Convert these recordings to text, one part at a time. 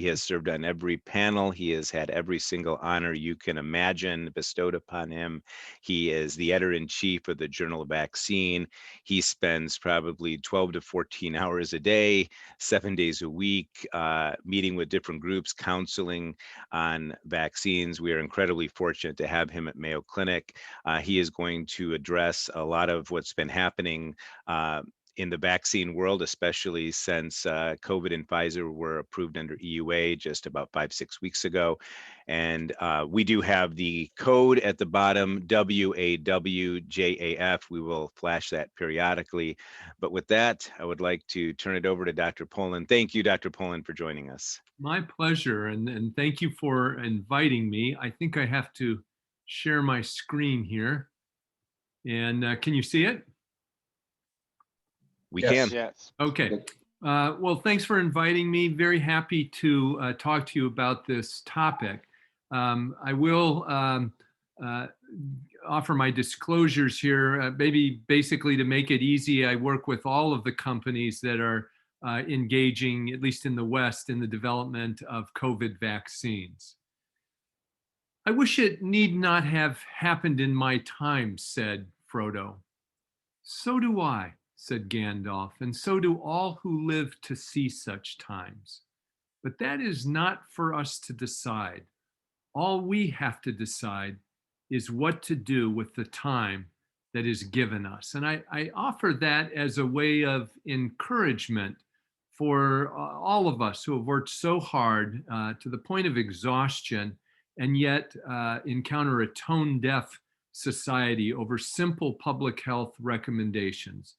He has served on every panel. He has had every single honor you can imagine bestowed upon him. He is the editor-in-chief of the Journal Vaccine. He spends probably 12 to 14 hours a day, 7 days a week, meeting with different groups, counseling on vaccines. We are incredibly fortunate to have him at Mayo Clinic. He is going to address a lot of what's been happening in the vaccine world, especially since COVID and Pfizer were approved under EUA just about 5-6 weeks ago. And we do have the code at the bottom, WAWJAF. We will flash that periodically. But with that, I would like to turn it over to Dr. Poland. Thank you, Dr. Poland, for joining us. My pleasure, and thank you for inviting me. I think I have to share my screen here. And can you see it? We Yes. can. Yes. Okay. Well, thanks for inviting me. Very happy to talk to you about this topic. I will offer my disclosures here, maybe basically to make it easy. I work with all of the companies that are engaging, at least in the West, in the development of COVID vaccines. I wish it need not have happened in my time, said Frodo. So do I, said Gandalf, and so do all who live to see such times. But that is not for us to decide. All we have to decide is what to do with the time that is given us. And I offer that as a way of encouragement for all of us who have worked so hard to the point of exhaustion and yet encounter a tone-deaf society over simple public health recommendations.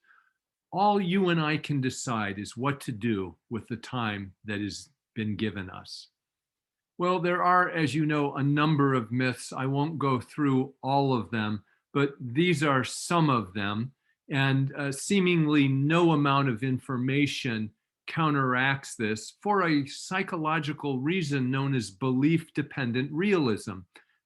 All you and I can decide is what to do with the time that has been given us. Well, there are, as you know, a number of myths. I won't go through all of them, but these are some of them. And seemingly no amount of information counteracts this for a psychological reason known as belief-dependent realism.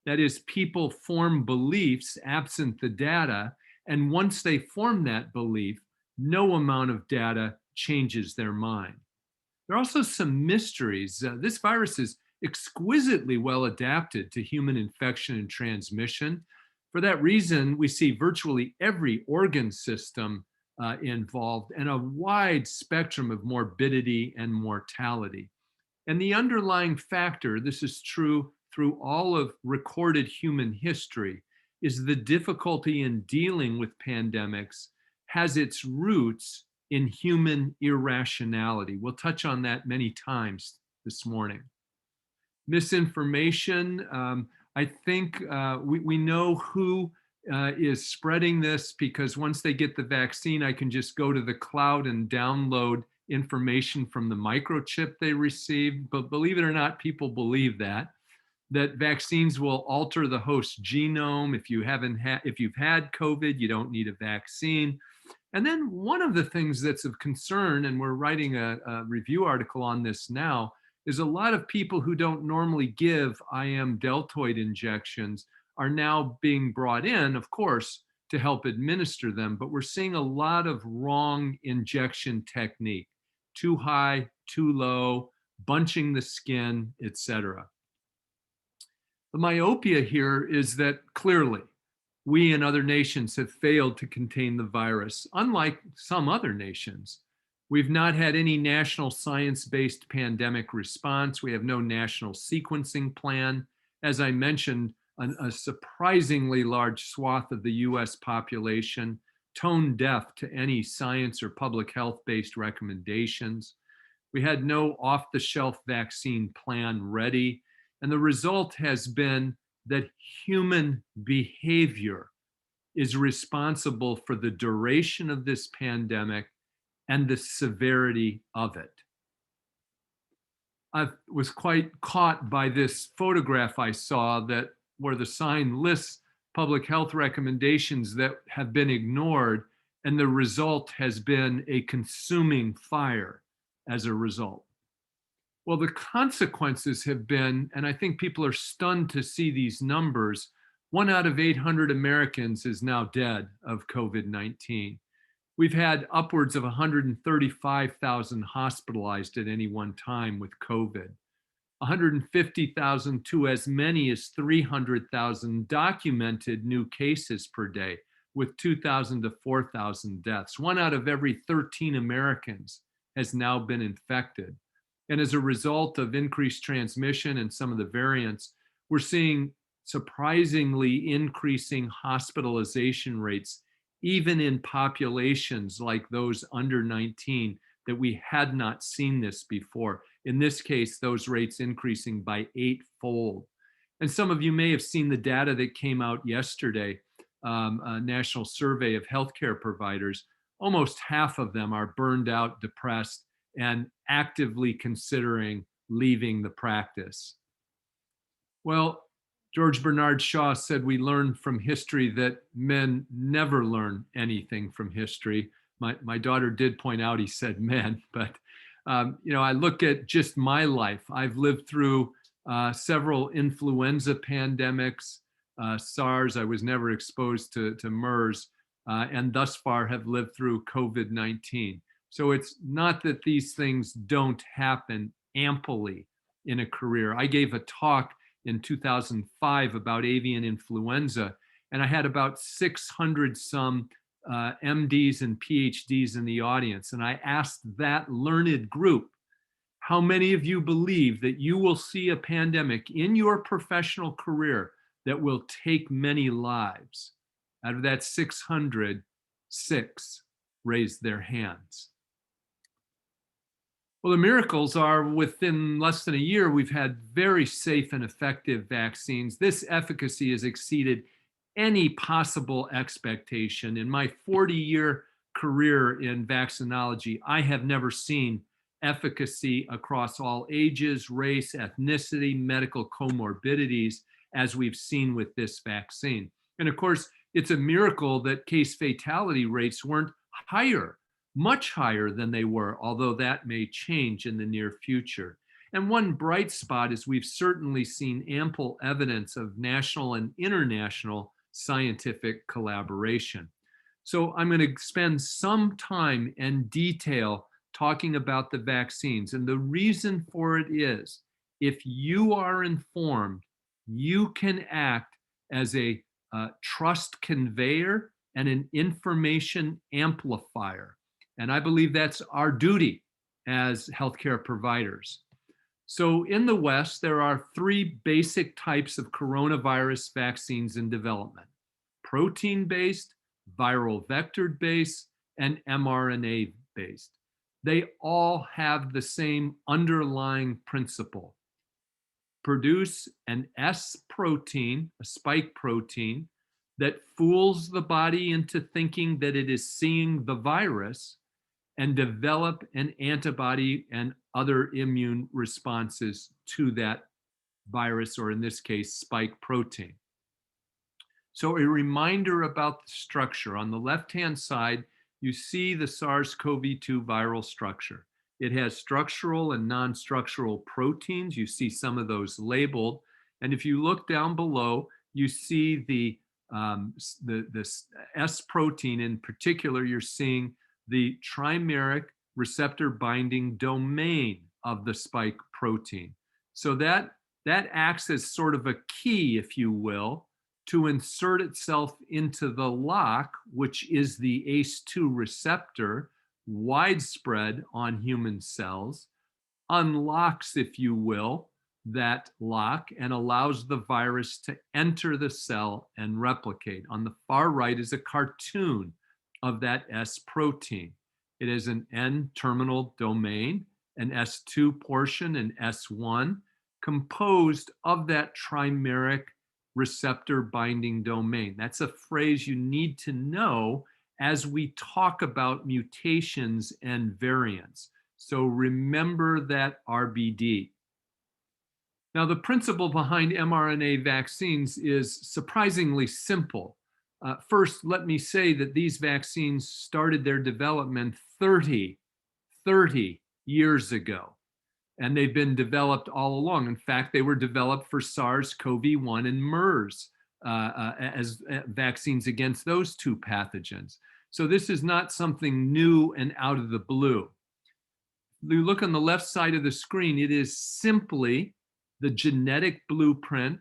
That is, people form beliefs absent the data, and once they form that belief, no amount of data changes their mind. There are also some mysteries. This virus is exquisitely well adapted to human infection and transmission. For that reason, we see virtually every organ system involved and a wide spectrum of morbidity and mortality. And the underlying factor, this is true through all of recorded human history, is the difficulty in dealing with pandemics has its roots in human irrationality. We'll touch on that many times this morning. Misinformation, I think we know who is spreading this, because once they get the vaccine, I can just go to the cloud and download information from the microchip they received. But believe it or not, people believe that vaccines will alter the host genome. If you've had COVID, you don't need a vaccine. And then one of the things that's of concern, and we're writing a review article on this now, is a lot of people who don't normally give IM deltoid injections are now being brought in, of course, to help administer them. But we're seeing a lot of wrong injection technique, too high, too low, bunching the skin, etc. The myopia here is that clearly we and other nations have failed to contain the virus. Unlike some other nations, we've not had any national science-based pandemic response. We have no national sequencing plan. As I mentioned, a surprisingly large swath of the US population tone deaf to any science or public health-based recommendations. We had no off-the-shelf vaccine plan ready. And the result has been that human behavior is responsible for the duration of this pandemic and the severity of it. I was quite caught by this photograph I saw where the sign lists public health recommendations that have been ignored, and the result has been a consuming fire as a result. Well, the consequences have been, and I think people are stunned to see these numbers, 1 out of 800 Americans is now dead of COVID-19. We've had upwards of 135,000 hospitalized at any one time with COVID. 150,000 to as many as 300,000 documented new cases per day, with 2,000 to 4,000 deaths. 1 out of every 13 Americans has now been infected. And as a result of increased transmission and some of the variants, we're seeing surprisingly increasing hospitalization rates, even in populations like those under 19, that we had not seen this before. In this case, those rates increasing by 8-fold. And some of you may have seen the data that came out yesterday, a national survey of healthcare providers. Almost half of them are burned out, depressed, and actively considering leaving the practice. Well, George Bernard Shaw said we learn from history that men never learn anything from history. My daughter did point out he said men, but I look at just my life. I've lived through several influenza pandemics, SARS. I was never exposed to MERS, and thus far have lived through COVID-19. So it's not that these things don't happen amply in a career. I gave a talk in 2005 about avian influenza, and I had about 600 some MDs and PhDs in the audience. And I asked that learned group, how many of you believe that you will see a pandemic in your professional career that will take many lives? Out of that 600, 6 raised their hands. Well, the miracles are within less than a year, we've had very safe and effective vaccines. This efficacy has exceeded any possible expectation. In my 40-year career in vaccinology, I have never seen efficacy across all ages, race, ethnicity, medical comorbidities, as we've seen with this vaccine. And of course, it's a miracle that case fatality rates weren't higher, much higher than they were, although that may change in the near future. And one bright spot is we've certainly seen ample evidence of national and international scientific collaboration. So I'm going to spend some time and detail talking about the vaccines. And the reason for it is, if you are informed, you can act as a trust conveyor and an information amplifier. And I believe that's our duty as healthcare providers. So in the West, there are 3 basic types of coronavirus vaccines in development: protein-based, viral vector-based, and mRNA-based. They all have the same underlying principle: produce an S protein, a spike protein, that fools the body into thinking that it is seeing the virus, and develop an antibody and other immune responses to that virus, or in this case, spike protein. So a reminder about the structure. On the left-hand side, you see the SARS-CoV-2 viral structure. It has structural and non-structural proteins. You see some of those labeled. And if you look down below, you see the S protein in particular. You're seeing the trimeric receptor binding domain of the spike protein. So that acts as sort of a key, if you will, to insert itself into the lock, which is the ACE2 receptor, widespread on human cells, unlocks, if you will, that lock and allows the virus to enter the cell and replicate. On the far right is a cartoon of that S protein. It is an N-terminal domain, an S2 portion, and S1, composed of that trimeric receptor binding domain. That's a phrase you need to know as we talk about mutations and variants. So remember that RBD. Now, the principle behind mRNA vaccines is surprisingly simple. First, let me say that these vaccines started their development 30 years ago, and they've been developed all along. In fact, they were developed for SARS-CoV-1 and MERS as vaccines against those 2 pathogens. So this is not something new and out of the blue. You look on the left side of the screen, it is simply the genetic blueprint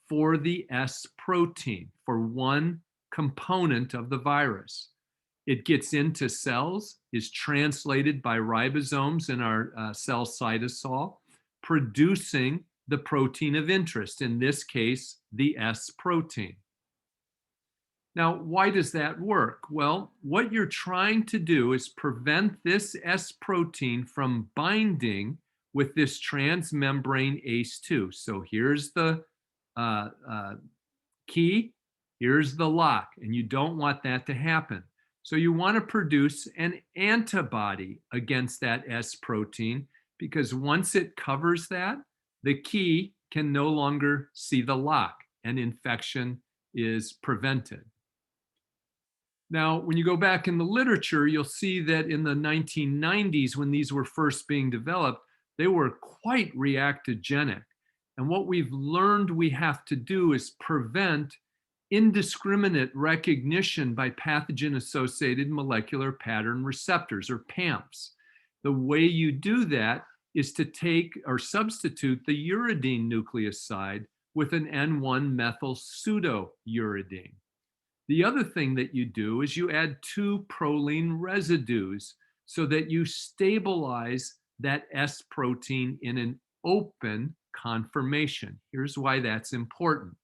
for the S protein, for one component of the virus. It gets into cells, is translated by ribosomes in our cell cytosol, producing the protein of interest, in this case, the S protein. Now, why does that work? Well, what you're trying to do is prevent this S protein from binding with this transmembrane ACE2. So here's the key, here's the lock, and you don't want that to happen. So you want to produce an antibody against that S protein, because once it covers that, the key can no longer see the lock and infection is prevented. Now, when you go back in the literature, you'll see that in the 1990s, when these were first being developed, they were quite reactogenic. And what we've learned we have to do is prevent indiscriminate recognition by pathogen-associated molecular pattern receptors, or PAMPs. The way you do that is to take or substitute the uridine nucleoside with an N1-methyl pseudouridine. The other thing that you do is you add 2 proline residues so that you stabilize that S protein in an open conformation. Here's why that's important.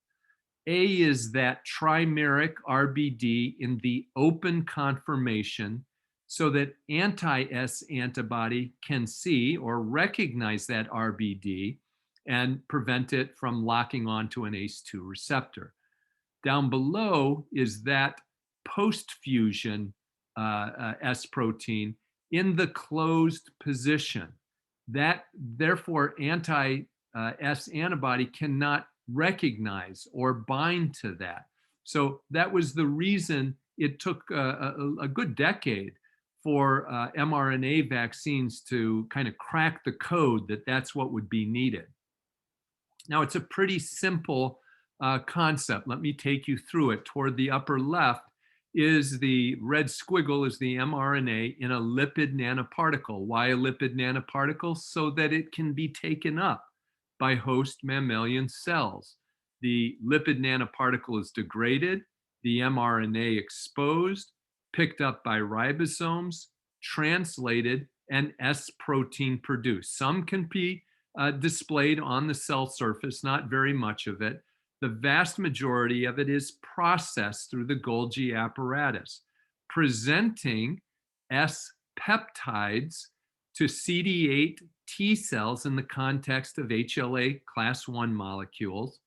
A is that trimeric RBD in the open conformation so that anti-S antibody can see or recognize that RBD and prevent it from locking onto an ACE2 receptor. Down below is that post-fusion S protein in the closed position. That, therefore, anti-S antibody cannot recognize or bind to that. So that was the reason it took a good decade for mRNA vaccines to kind of crack the code that that's what would be needed. Now, it's a pretty simple concept. Let me take you through it. Toward the upper left is the red squiggle, is the mRNA in a lipid nanoparticle. Why a lipid nanoparticle? So that it can be taken up by host mammalian cells. The lipid nanoparticle is degraded, the mRNA exposed, picked up by ribosomes, translated, and S protein produced. Some can be displayed on the cell surface, not very much of it. The vast majority of it is processed through the Golgi apparatus, presenting S peptides to CD8 T cells in the context of HLA class 1 molecules,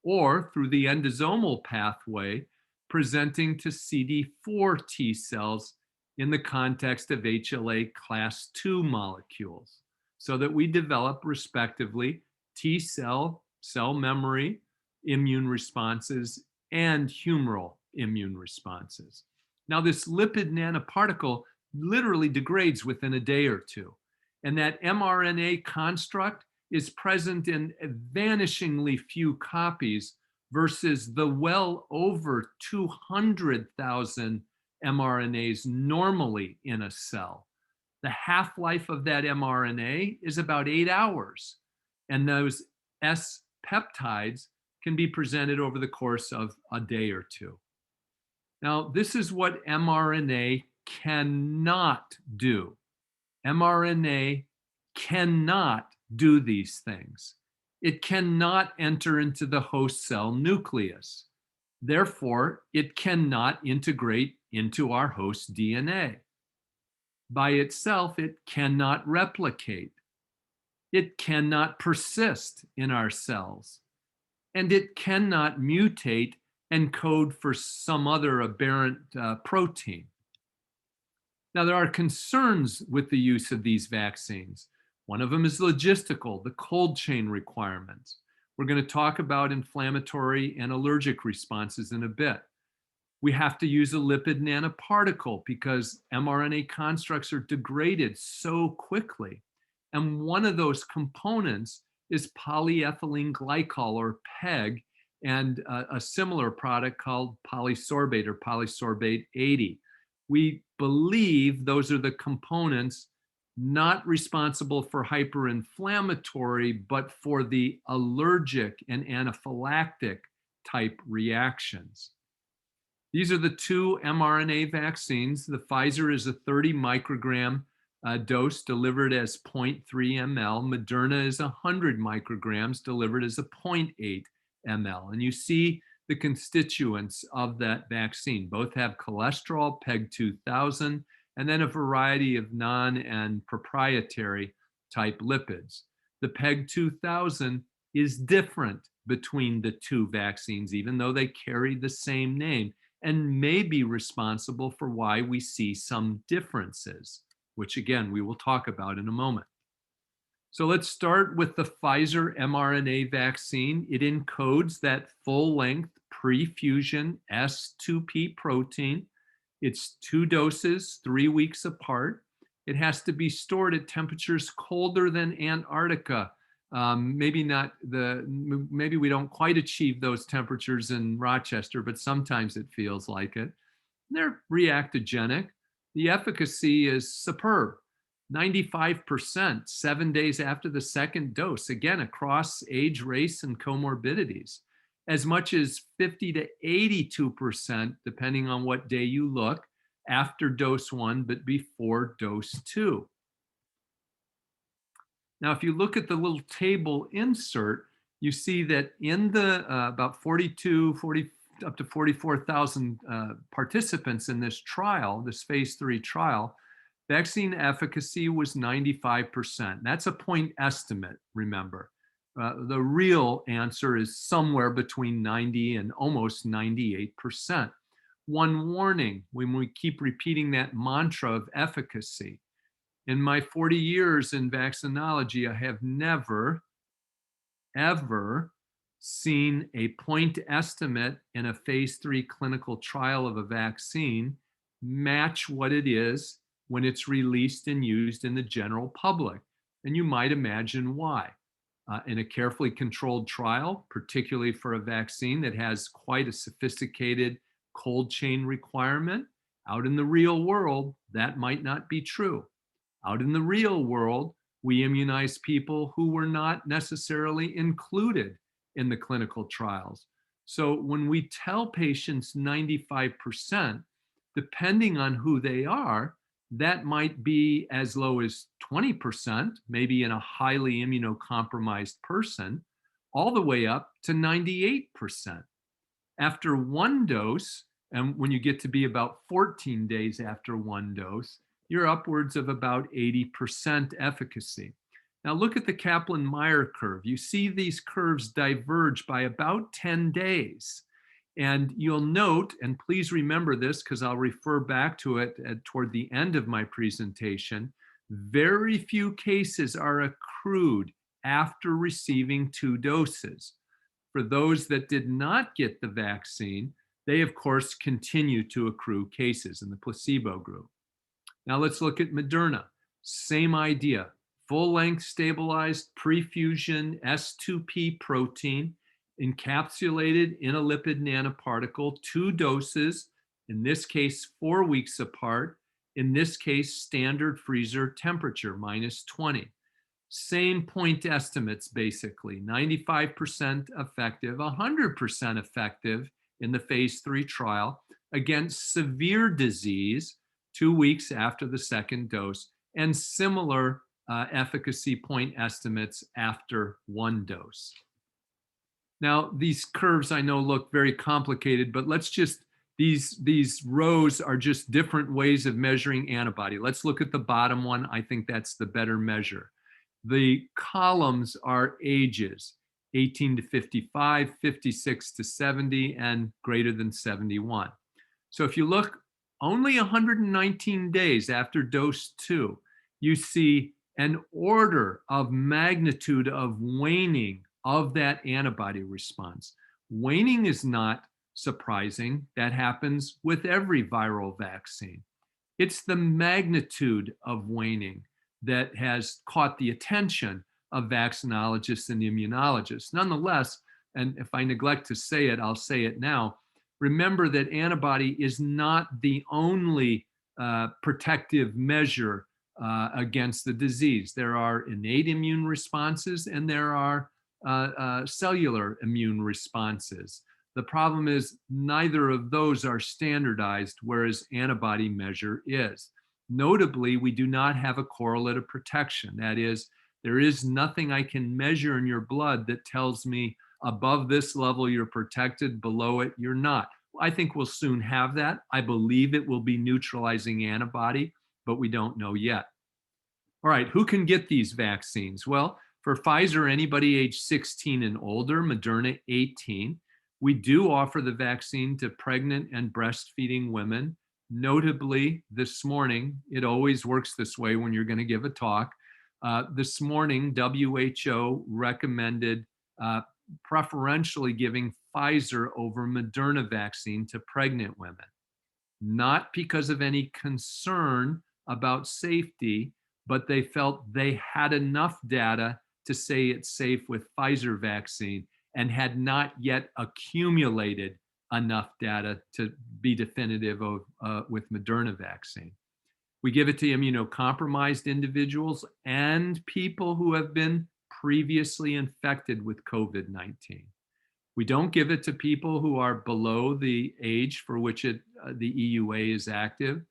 or through the endosomal pathway, presenting to CD4 T cells in the context of HLA class 2 molecules, so that we develop respectively T cell, cell memory, immune responses, and humoral immune responses. Now, this lipid nanoparticle literally degrades within a day or two. And that mRNA construct is present in vanishingly few copies versus the well over 200,000 mRNAs normally in a cell. The half-life of that mRNA is about 8 hours. And those S peptides can be presented over the course of a day or two. Now, this is what mRNA cannot do. mRNA cannot do these things. It cannot enter into the host cell nucleus. Therefore, it cannot integrate into our host DNA. By itself, it cannot replicate. It cannot persist in our cells. And it cannot mutate and code for some other aberrant protein. Now, there are concerns with the use of these vaccines. One of them is logistical, the cold chain requirements. We're going to talk about inflammatory and allergic responses in a bit. We have to use a lipid nanoparticle because mRNA constructs are degraded so quickly. And one of those components is polyethylene glycol, or PEG, and a similar product called polysorbate, or polysorbate 80. We believe those are the components not responsible for hyperinflammatory, but for the allergic and anaphylactic type reactions. These are the two mRNA vaccines. The Pfizer is a 30 microgram dose delivered as 0.3 ml. Moderna is 100 micrograms delivered as a 0.8 ml. And you see the constituents of that vaccine. Both have cholesterol, PEG 2000, and then a variety of non and proprietary type lipids. The PEG 2000 is different between the two vaccines, even though they carry the same name, and may be responsible for why we see some differences, which again, we will talk about in a moment. So let's start with the Pfizer mRNA vaccine. It encodes that full-length pre-fusion S2P protein. It's 2 doses, 3 weeks apart. It has to be stored at temperatures colder than Antarctica. Maybe we don't quite achieve those temperatures in Rochester, but sometimes it feels like it. They're reactogenic. The efficacy is superb. 95% 7 days after the second dose, again, across age, race, and comorbidities. As much as 50 to 82%, depending on what day you look, after dose 1, but before dose 2. Now, if you look at the little table insert, you see that in the about 42, 40, up to 44,000 participants in this trial, this phase 3 trial, vaccine efficacy was 95%. That's a point estimate, remember. The real answer is somewhere between 90 and almost 98%. One warning when we keep repeating that mantra of efficacy. In my 40 years in vaccinology, I have never, ever seen a point estimate in a phase 3 clinical trial of a vaccine match what it is when it's released and used in the general public. And you might imagine why. In a carefully controlled trial, particularly for a vaccine that has quite a sophisticated cold chain requirement, out in the real world, that might not be true. Out in the real world, we immunize people who were not necessarily included in the clinical trials. So when we tell patients 95%, depending on who they are, that might be as low as 20%, maybe in a highly immunocompromised person, all the way up to 98%. After one dose, and when you get to be about 14 days after one dose, you're upwards of about 80% efficacy. Now look at the Kaplan-Meier curve. You see these curves diverge by about 10 days. And you'll note, and please remember this because I'll refer back to it toward the end of my presentation, very few cases are accrued after receiving 2 doses. For those that did not get the vaccine, they of course continue to accrue cases in the placebo group. Now let's look at Moderna. Same idea, full-length stabilized pre-fusion S2P protein encapsulated in a lipid nanoparticle, 2 doses, in this case 4 weeks apart, in this case standard freezer temperature, -20. Same point estimates basically, 95% effective, 100% effective in the phase 3 trial against severe disease 2 weeks after the second dose, and similar efficacy point estimates after 1 dose. Now, these curves I know look very complicated, but let's just, these rows are just different ways of measuring antibody. Let's look at the bottom one. I think that's the better measure. The columns are ages, 18 to 55, 56 to 70, and greater than 71. So if you look only 119 days after dose 2, you see an order of magnitude of waning of that antibody response. Waning is not surprising. That happens with every viral vaccine. It's the magnitude of waning that has caught the attention of vaccinologists and immunologists. Nonetheless, and if I neglect to say it, I'll say it now, remember that antibody is not the only protective measure against the disease. There are innate immune responses and there are cellular immune responses. The problem is neither of those are standardized, whereas antibody measure is. Notably, we do not have a correlate of protection. That is, there is nothing I can measure in your blood that tells me above this level you're protected, below it you're not. I think we'll soon have that. I believe it will be neutralizing antibody, but we don't know yet. All right, who can get these vaccines? Well, for Pfizer, anybody age 16 and older, Moderna 18. We do offer the vaccine to pregnant and breastfeeding women. Notably, this morning, it always works this way when you're going to give a talk. This morning, WHO recommended preferentially giving Pfizer over Moderna vaccine to pregnant women, not because of any concern about safety, but they felt they had enough data to say it's safe with Pfizer vaccine and had not yet accumulated enough data to be definitive of, with Moderna vaccine. We give it to immunocompromised individuals and people who have been previously infected with COVID-19. We don't give it to people who are below the age for which the EUA is active,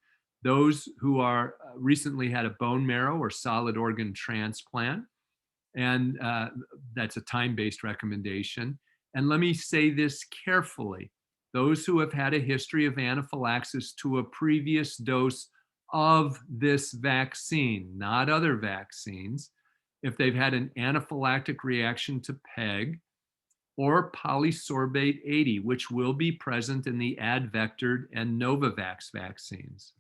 those who are recently had a bone marrow or solid organ transplant, and that's a time-based recommendation. And let me say this carefully. Those who have had a history of anaphylaxis to a previous dose of this vaccine, not other vaccines, if they've had an anaphylactic reaction to PEG or polysorbate 80, which will be present in the advectored and Novavax vaccines.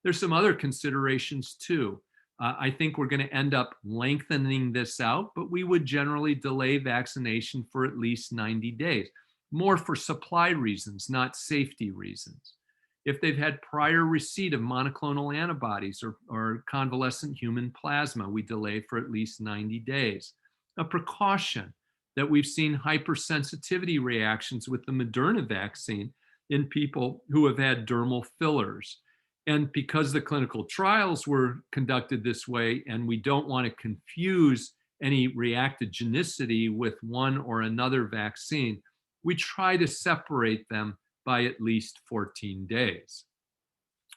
There's some other considerations too. I think we're going to end up lengthening this out, but we would generally delay vaccination for at least 90 days, more for supply reasons, not safety reasons. If they've had prior receipt of monoclonal antibodies or convalescent human plasma, we delay for at least 90 days. A precaution that we've seen hypersensitivity reactions with the Moderna vaccine in people who have had dermal fillers. And because the clinical trials were conducted this way, and we don't want to confuse any reactogenicity with one or another vaccine, we try to separate them by at least 14 days.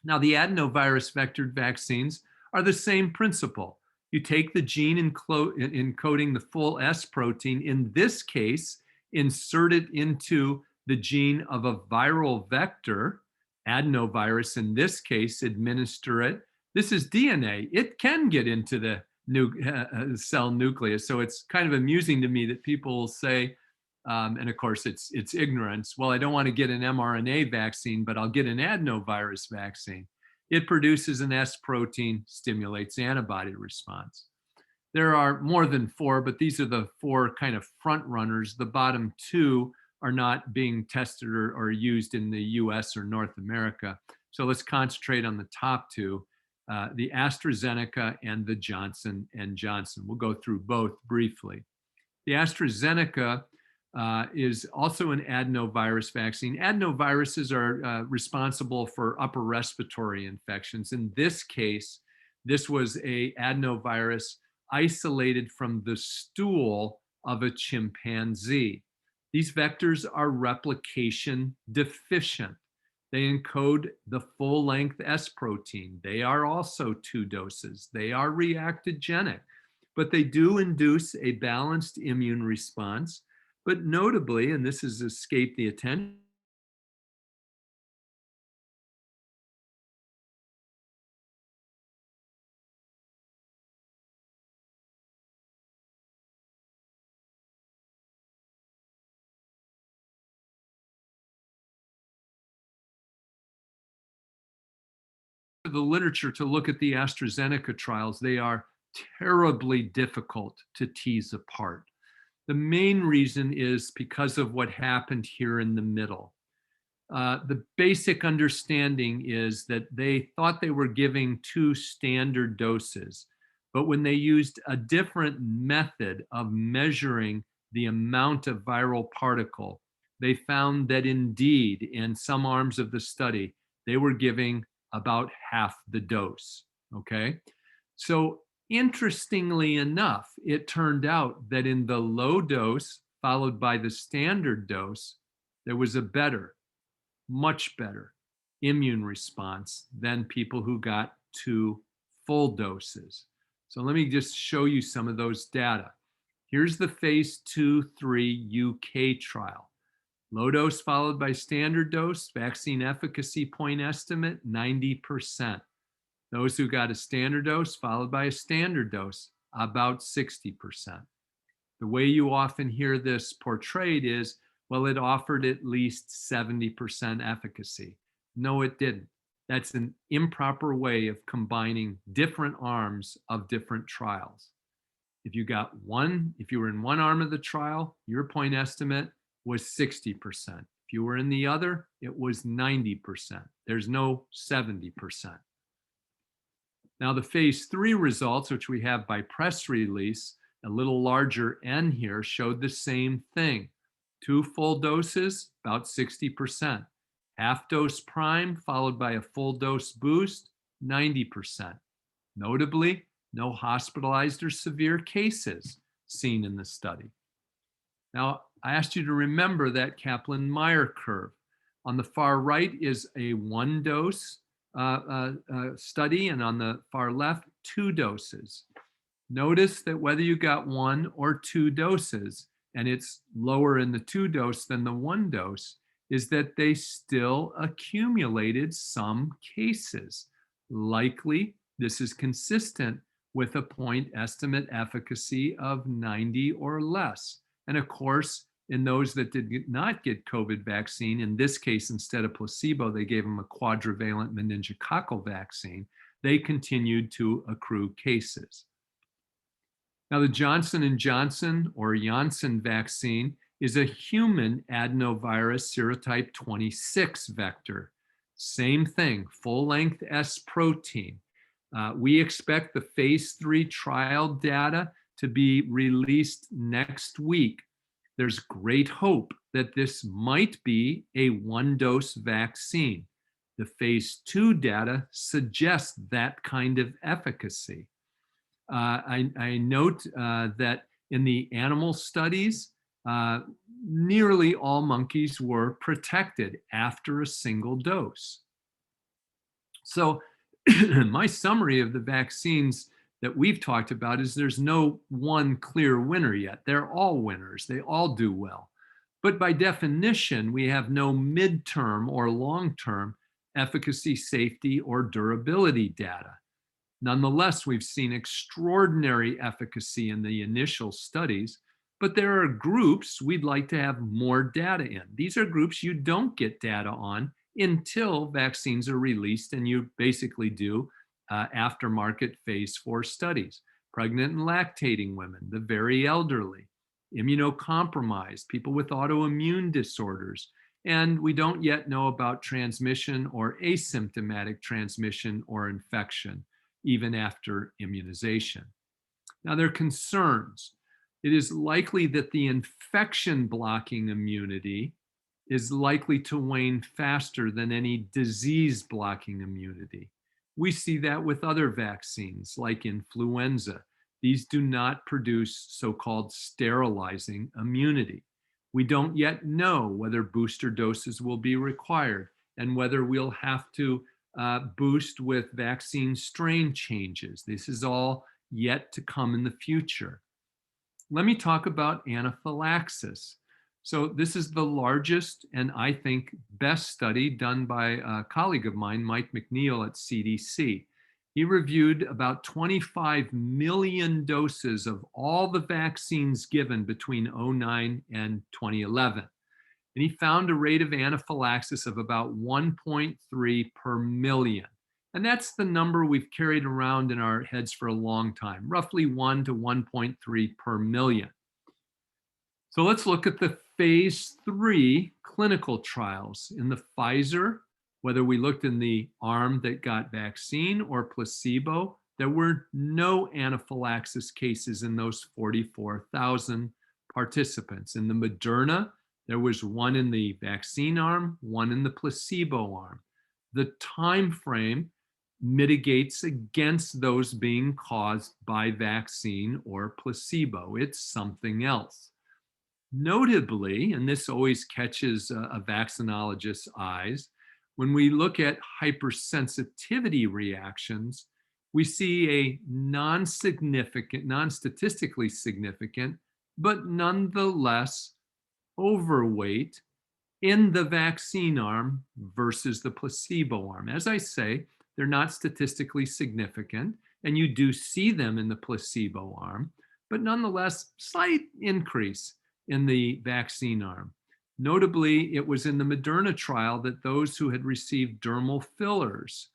Now, the adenovirus vectored vaccines are the same principle. You take the gene encoding the full S protein, in this case, insert it into the gene of a viral vector, adenovirus in this case, administer it. This is DNA. It can get into the cell nucleus. So it's kind of amusing to me that people will say, and of course it's ignorance, well, I don't want to get an mRNA vaccine, but I'll get an adenovirus vaccine. It produces an S protein, stimulates antibody response. There are more than 4, but these are the 4 kind of front runners. The bottom 2 are not being tested or used in the US or North America. So let's concentrate on the top 2, the AstraZeneca and the Johnson & Johnson. We'll go through both briefly. The AstraZeneca is also an adenovirus vaccine. Adenoviruses are responsible for upper respiratory infections. In this case, this was an adenovirus isolated from the stool of a chimpanzee. These vectors are replication deficient. They encode the full-length S protein. They are also 2 doses. They are reactogenic, but they do induce a balanced immune response. But notably, and this has escaped the attention, the literature to look at the AstraZeneca trials, they are terribly difficult to tease apart. The main reason is because of what happened here in the middle. The basic understanding is that they thought they were giving 2 standard doses, but when they used a different method of measuring the amount of viral particle, they found that indeed, in some arms of the study, they were giving about half the dose, okay? So interestingly enough, it turned out that in the low dose followed by the standard dose, there was a better, much better immune response than people who got 2 full doses. So let me just show you some of those data. Here's the phase 2/3 UK trial. Low dose followed by standard dose, vaccine efficacy point estimate 90%. Those who got a standard dose followed by a standard dose, about 60%. The way you often hear this portrayed is, well, it offered at least 70% efficacy. No, it didn't. That's an improper way of combining different arms of different trials. If you were in one arm of the trial, your point estimate was 60%. If you were in the other, it was 90%. There's no 70%. Now, the phase 3 results, which we have by press release, a little larger N here, showed the same thing. 2 full doses, about 60%. Half dose prime followed by a full dose boost, 90%. Notably, no hospitalized or severe cases seen in the study. Now, I asked you to remember that Kaplan-Meier curve. On the far right is a 1 dose study, and on the far left, 2 doses. Notice that whether you got 1 or 2 doses, and it's lower in the 2 dose than the 1 dose, is that they still accumulated some cases. Likely, this is consistent with a point estimate efficacy of 90 or less. And of course, in those that did not get COVID vaccine, in this case, instead of placebo, they gave them a quadrivalent meningococcal vaccine, they continued to accrue cases. Now, the Johnson & Johnson or Janssen vaccine is a human adenovirus serotype 26 vector. Same thing, full-length S protein. We expect the phase 3 trial data to be released next week. There's great hope that this might be a 1-dose vaccine. The phase 2 data suggests that kind of efficacy. I note that in the animal studies, nearly all monkeys were protected after a single dose. So my summary of the vaccines that we've talked about is there's no one clear winner yet. They're all winners. They all do well. But by definition, we have no midterm or long-term efficacy, safety, or durability data. Nonetheless, we've seen extraordinary efficacy in the initial studies, but there are groups we'd like to have more data in. These are groups you don't get data on until vaccines are released, and you basically do aftermarket phase 4 studies. Pregnant and lactating women, the very elderly, immunocompromised, people with autoimmune disorders, and we don't yet know about transmission or asymptomatic transmission or infection, even after immunization. Now, there are concerns. It is likely that the infection blocking immunity is likely to wane faster than any disease blocking immunity. We see that with other vaccines like influenza. These do not produce so-called sterilizing immunity. We don't yet know whether booster doses will be required and whether we'll have to boost with vaccine strain changes. This is all yet to come in the future. Let me talk about anaphylaxis. So this is the largest and I think best study done by a colleague of mine, Mike McNeil at CDC. He reviewed about 25 million doses of all the vaccines given between 2009 and 2011. And he found a rate of anaphylaxis of about 1.3 per million. And that's the number we've carried around in our heads for a long time, roughly 1 to 1.3 per million. So let's look at the phase 3 clinical trials. In the Pfizer, whether we looked in the arm that got vaccine or placebo, there were no anaphylaxis cases in those 44,000 participants. In the Moderna, there was 1 in the vaccine arm, 1 in the placebo arm. The time frame mitigates against those being caused by vaccine or placebo. It's something else. Notably, and this always catches a vaccinologist's eyes, when we look at hypersensitivity reactions, we see a non-significant, non-statistically significant, but nonetheless overweight in the vaccine arm versus the placebo arm. As I say, they're not statistically significant, and you do see them in the placebo arm, but nonetheless, slight increase in the vaccine arm. Notably, it was in the Moderna trial that those who had received dermal fillers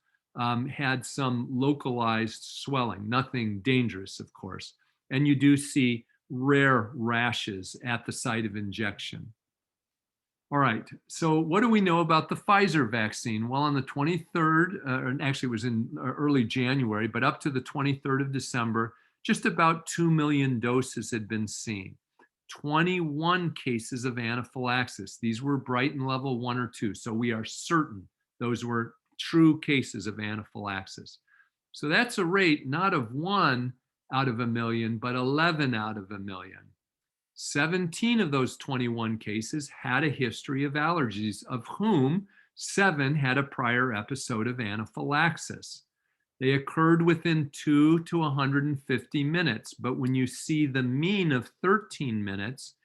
had some localized swelling, nothing dangerous, of course. And you do see rare rashes at the site of injection. All right, so what do we know about the Pfizer vaccine? Well, on the 23rd, actually it was in early January, but up to the 23rd of December, just about 2 million doses had been seen. 21 cases of anaphylaxis. These were Brighton level 1 or 2, so we are certain those were true cases of anaphylaxis. So that's a rate not of 1 out of a million, but 11 out of a million. 17 of those 21 cases had a history of allergies, of whom 7 had a prior episode of anaphylaxis. They occurred within 2 to 150 minutes, but when you see the mean of 13 minutes,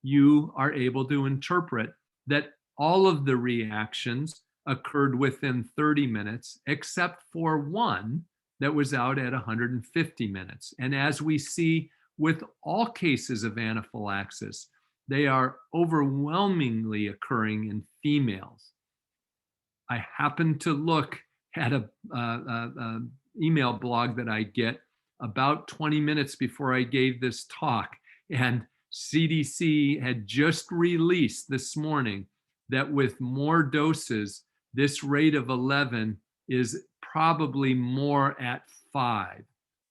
you are able to interpret that all of the reactions occurred within 30 minutes, except for one that was out at 150 minutes. And as we see with all cases of anaphylaxis, they are overwhelmingly occurring in females. I happened to look at a email blog that I get about 20 minutes before I gave this talk, and CDC had just released this morning that with more doses, this rate of 11 is probably more at 5.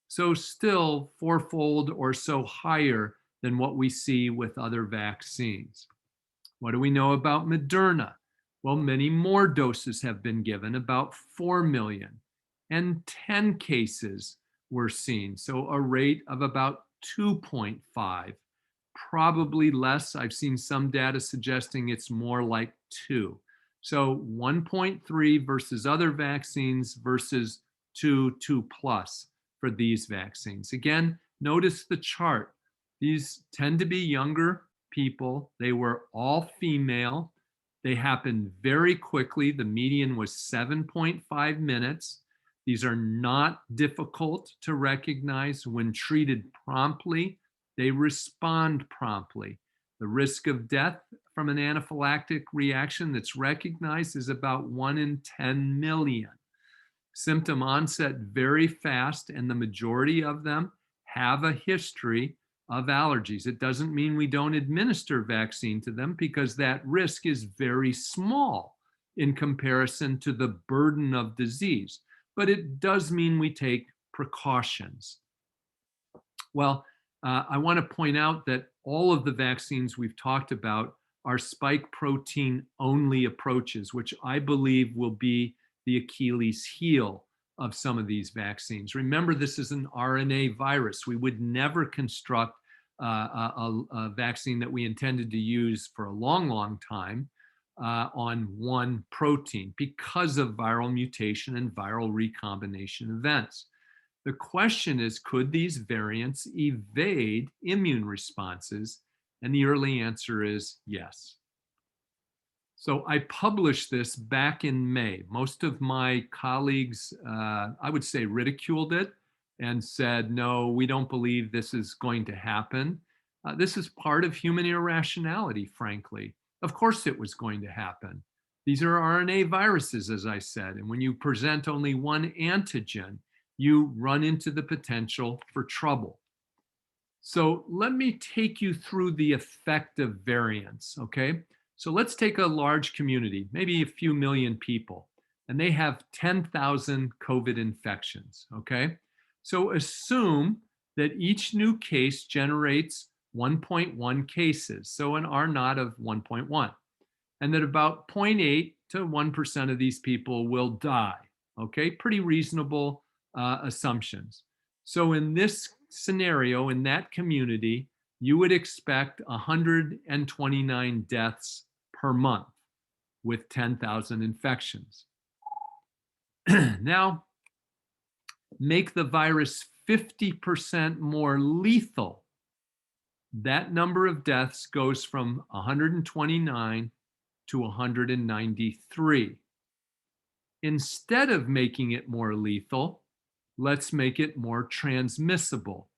So still fourfold or so higher than what we see with other vaccines. What do we know about Moderna? Well, many more doses have been given, about 4 million, and 10 cases were seen. So a rate of about 2.5, probably less. I've seen some data suggesting it's more like 2. So 1.3 versus other vaccines versus 2 plus for these vaccines. Again, notice the chart. These tend to be younger people. They were all female. They happened very quickly. The median was 7.5 minutes. These are not difficult to recognize. When treated promptly, they respond promptly. The risk of death from an anaphylactic reaction that's recognized is about 1 in 10 million. Symptom onset very fast, and the majority of them have a history of allergies. It doesn't mean we don't administer vaccine to them, because that risk is very small in comparison to the burden of disease. But it does mean we take precautions. Well, I want to point out that all of the vaccines we've talked about are spike protein only approaches, which I believe will be the Achilles heel of some of these vaccines. Remember, this is an RNA virus. We would never construct a vaccine that we intended to use for a long, long time on one protein because of viral mutation and viral recombination events. The question is, could these variants evade immune responses? And the early answer is yes. So I published this back in May. Most of my colleagues, I would say, ridiculed it and said, no, we don't believe this is going to happen. This is part of human irrationality, frankly. Of course it was going to happen. These are RNA viruses, as I said, and when you present only one antigen, you run into the potential for trouble. So let me take you through the effect of variants, okay? So let's take a large community, maybe a few million people, and they have 10,000 COVID infections, okay? So assume that each new case generates 1.1 cases, so an R naught of 1.1, and that about 0.8 to 1% of these people will die, Okay, pretty reasonable assumptions. So in this scenario, in that community, you would expect 129 deaths per month with 10,000 infections. Now, make the virus 50% more lethal. That number of deaths goes from 129 to 193. Instead of making it more lethal, let's make it more transmissible.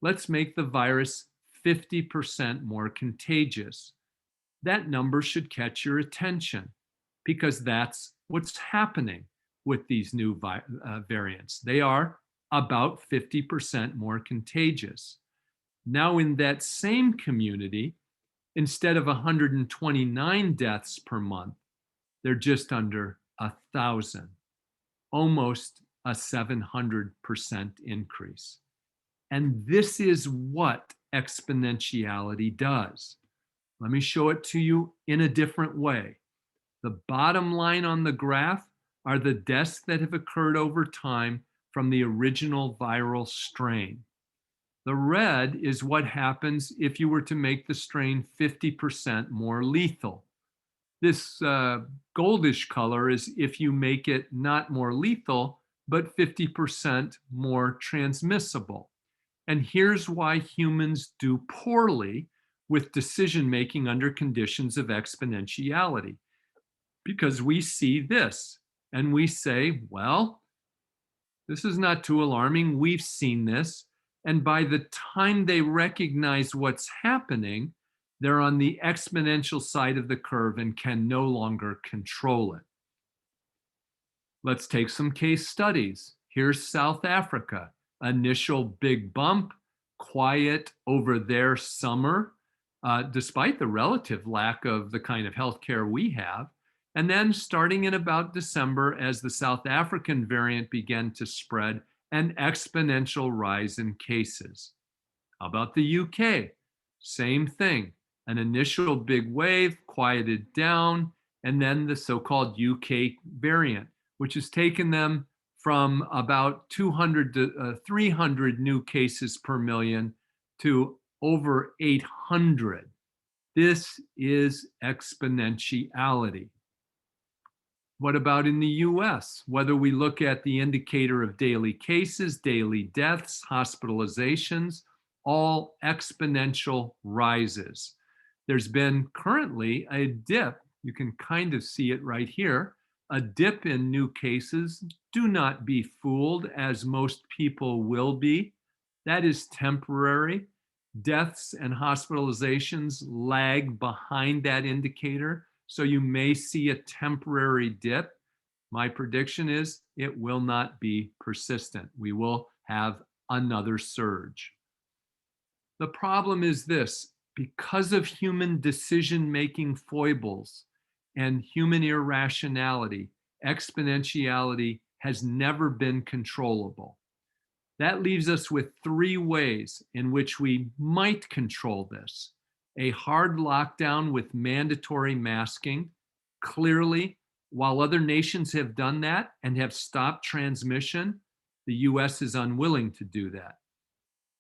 Let's make the virus 50% more contagious. That number should catch your attention because that's what's happening with these new variants. They are about 50% more contagious. Now, in that same community, instead of 129 deaths per month, they're just under 1,000, almost a 700% increase. And this is what exponentiality does. Let me show it to you in a different way. The bottom line on the graph are the deaths that have occurred over time from the original viral strain. The red is what happens if you were to make the strain 50% more lethal. This goldish color is if you make it not more lethal, but 50% more transmissible. And here's why humans do poorly with decision making under conditions of exponentiality. Because we see this and we say, well, this is not too alarming. We've seen this. And by the time they recognize what's happening, they're on the exponential side of the curve and can no longer control it. Let's take some case studies. Here's South Africa. Initial big bump, quiet over their summer, despite the relative lack of the kind of healthcare we have. And then starting in about December, as the South African variant began to spread, an exponential rise in cases. How about the UK? Same thing. An initial big wave, quieted down, and then the so-called UK variant, which has taken them from about 200 to 300 new cases per million to over 800. This is exponentiality. What about in the US? Whether we look at the indicator of daily cases, daily deaths, hospitalizations, all exponential rises. There's been currently a dip. You can kind of see it right here. A dip in new cases. Do not be fooled, as most people will be. That is temporary. Deaths and hospitalizations lag behind that indicator. So you may see a temporary dip. My prediction is it will not be persistent. We will have another surge. The problem is this: because of human decision-making foibles and human irrationality, exponentiality has never been controllable. That leaves us with three ways in which we might control this. A hard lockdown with mandatory masking. Clearly, while other nations have done that and have stopped transmission, the US is unwilling to do that.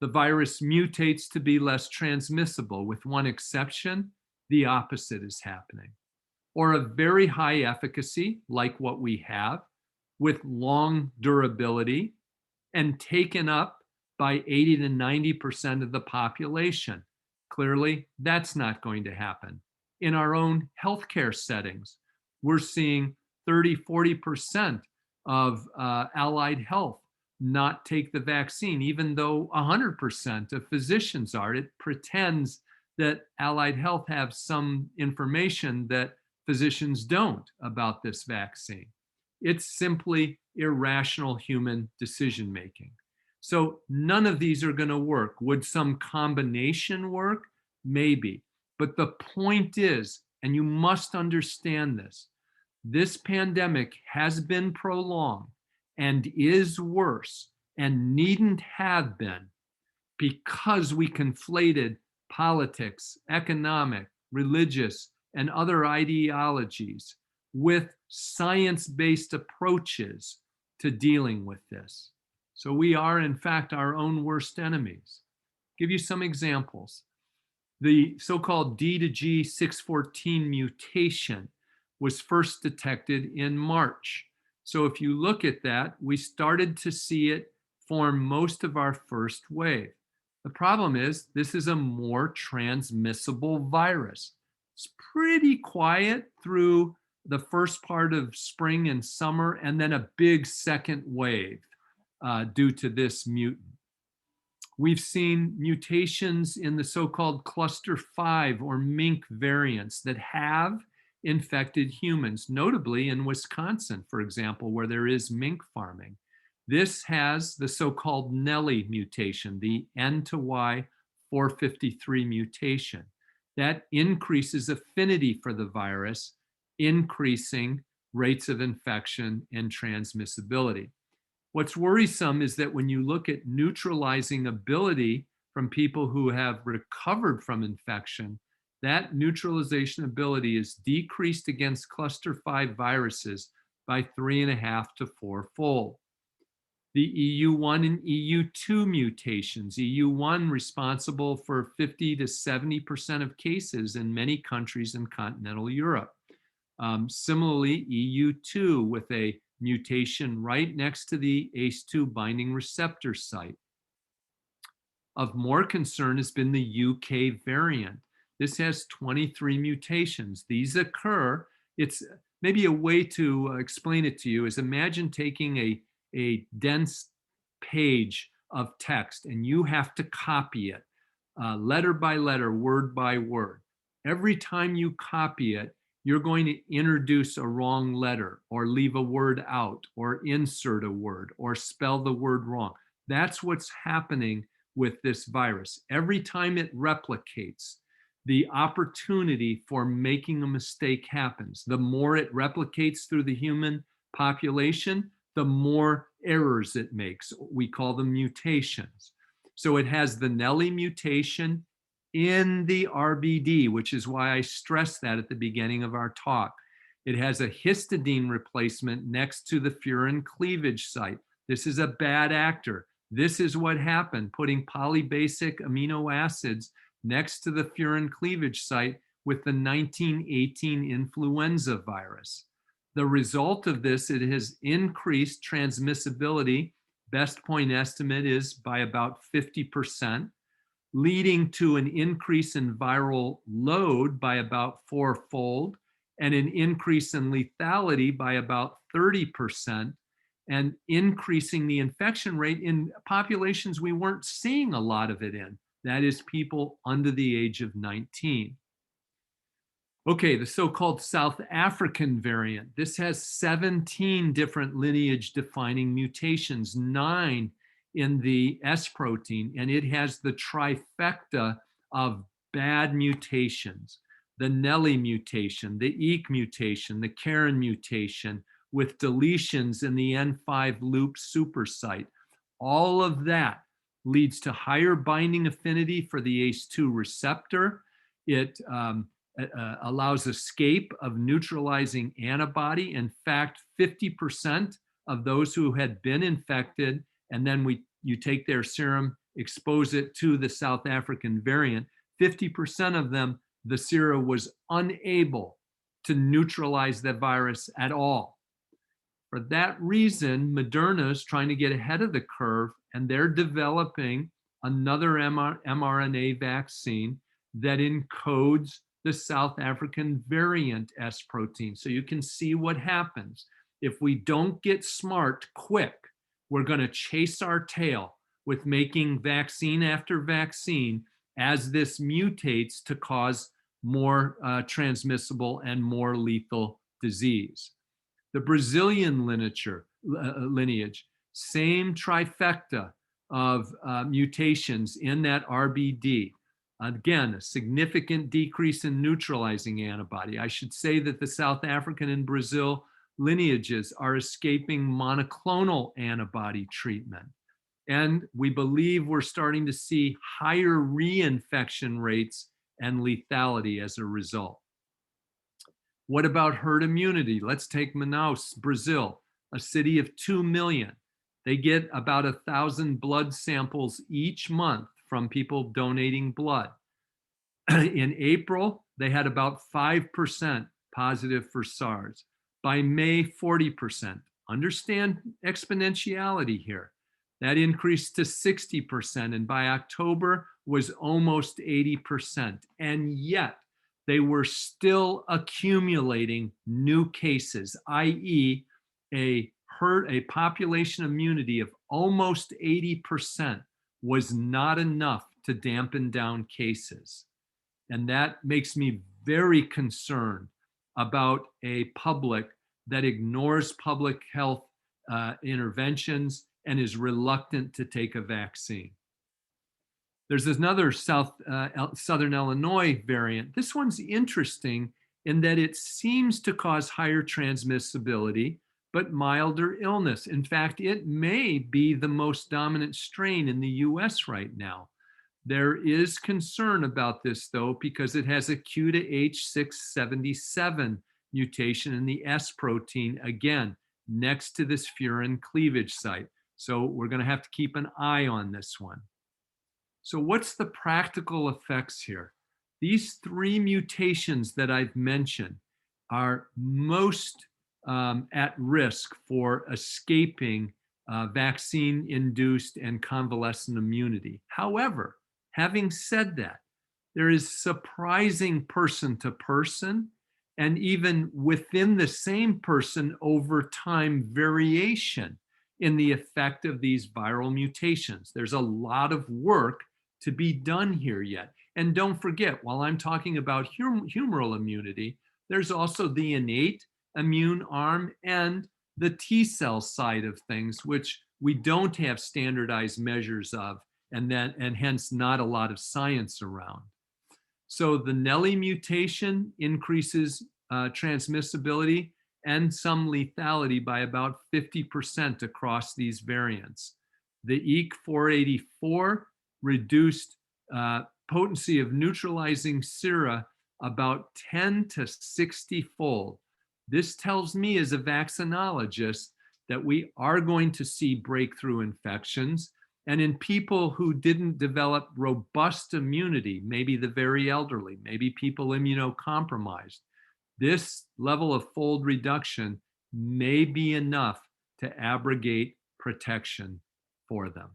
The virus mutates to be less transmissible, with one exception: the opposite is happening. Or a very high efficacy, like what we have, with long durability and taken up by 80 to 90% of the population. Clearly, that's not going to happen. In our own healthcare settings, we're seeing 30, 40% of allied health not take the vaccine, even though 100% of physicians are. It pretends that allied health have some information that physicians don't about this vaccine. It's simply irrational human decision making. So none of these are going to work. Would some combination work? Maybe. But the point is, and you must understand this pandemic has been prolonged and is worse and needn't have been because we conflated politics, economic, religious, and other ideologies with science-based approaches to dealing with this. So we are, in fact, our own worst enemies. Give you some examples. The so-called D to G614 mutation was first detected in March. So if you look at that, we started to see it form most of our first wave. The problem is this is a more transmissible virus. It's pretty quiet through the first part of spring and summer, and then a big second wave due to this mutant. We've seen mutations in the so-called cluster 5 or mink variants that have infected humans, notably in Wisconsin, for example, where there is mink farming. This has the so-called Nelly mutation, the N to Y 453 mutation. That increases affinity for the virus, increasing rates of infection and transmissibility. What's worrisome is that when you look at neutralizing ability from people who have recovered from infection, that neutralization ability is decreased against cluster 5 viruses by 3.5 to 4-fold. The EU1 and EU2 mutations, EU1 responsible for 50 to 70% of cases in many countries in continental Europe. Similarly, EU2 with a mutation right next to the ACE2 binding receptor site. Of more concern has been the UK variant. This has 23 mutations. These occur, it's maybe a way to explain it to you is imagine taking a dense page of text and you have to copy it letter by letter, word by word. Every time you copy it, you're going to introduce a wrong letter or leave a word out or insert a word or spell the word wrong. That's what's happening with this virus. Every time it replicates, the opportunity for making a mistake happens. The more it replicates through the human population, the more errors it makes. We call them mutations. So it has the Nelly mutation in the RBD, which is why I stressed that at the beginning of our talk. It has a histidine replacement next to the furin cleavage site. This is a bad actor. This is what happened, putting polybasic amino acids next to the furin cleavage site with the 1918 influenza virus. The result of this, it has increased transmissibility. Best point estimate is by about 50%. Leading to an increase in viral load by about 4-fold and an increase in lethality by about 30%, and increasing the infection rate in populations we weren't seeing a lot of it in. That is people under the age of 19. Okay, the so-called South African variant. This has 17 different lineage-defining mutations, 9 in the S protein, and it has the trifecta of bad mutations. The Nelly mutation, the EEC mutation, the Karen mutation, with deletions in the N5 loop supersite. All of that leads to higher binding affinity for the ACE2 receptor. It allows escape of neutralizing antibody. In fact, 50% of those who had been infected, and then you take their serum, expose it to the South African variant, 50% of them, the serum was unable to neutralize the virus at all. For that reason, Moderna is trying to get ahead of the curve, and they're developing another mRNA vaccine that encodes the South African variant S protein. So you can see what happens. If we don't get smart quick, we're going to chase our tail with making vaccine after vaccine as this mutates to cause more transmissible and more lethal disease. The Brazilian lineage, same trifecta of mutations in that RBD. Again, a significant decrease in neutralizing antibody. I should say that the South African and Brazil lineages are escaping monoclonal antibody treatment. And we believe we're starting to see higher reinfection rates and lethality as a result. What about herd immunity? Let's take Manaus, Brazil. a city of 2 million. They get about 1,000 blood samples each month from people donating blood. In April, they had about 5% positive for SARS. By May, 40%. Understand exponentiality here. That increased to 60%, and by October was almost 80%. And yet, they were still accumulating new cases, i.e., a population immunity of almost 80% was not enough to dampen down cases. And that makes me very concerned about a public that ignores public health interventions and is reluctant to take a vaccine. There's another Southern Illinois variant. This one's interesting in that it seems to cause higher transmissibility, but milder illness. In fact, it may be the most dominant strain in the US right now. There is concern about this, though, because it has a Q to H677 mutation in the S protein, again, next to this furin cleavage site. So we're going to have to keep an eye on this one. So what's the practical effects here? These three mutations that I've mentioned are most at risk for escaping vaccine-induced and convalescent immunity. However, having said that, there is surprising person to person and even within the same person over time variation in the effect of these viral mutations. There's a lot of work to be done here yet. And don't forget, while I'm talking about humoral immunity, there's also the innate immune arm and the T cell side of things, which we don't have standardized measures of, and hence not a lot of science around. So the Nelly mutation increases transmissibility and some lethality by about 50% across these variants. The EEC484 reduced potency of neutralizing sera about 10 to 60 fold. This tells me as a vaccinologist that we are going to see breakthrough infections. And in people who didn't develop robust immunity, maybe the very elderly, maybe people immunocompromised, this level of fold reduction may be enough to abrogate protection for them.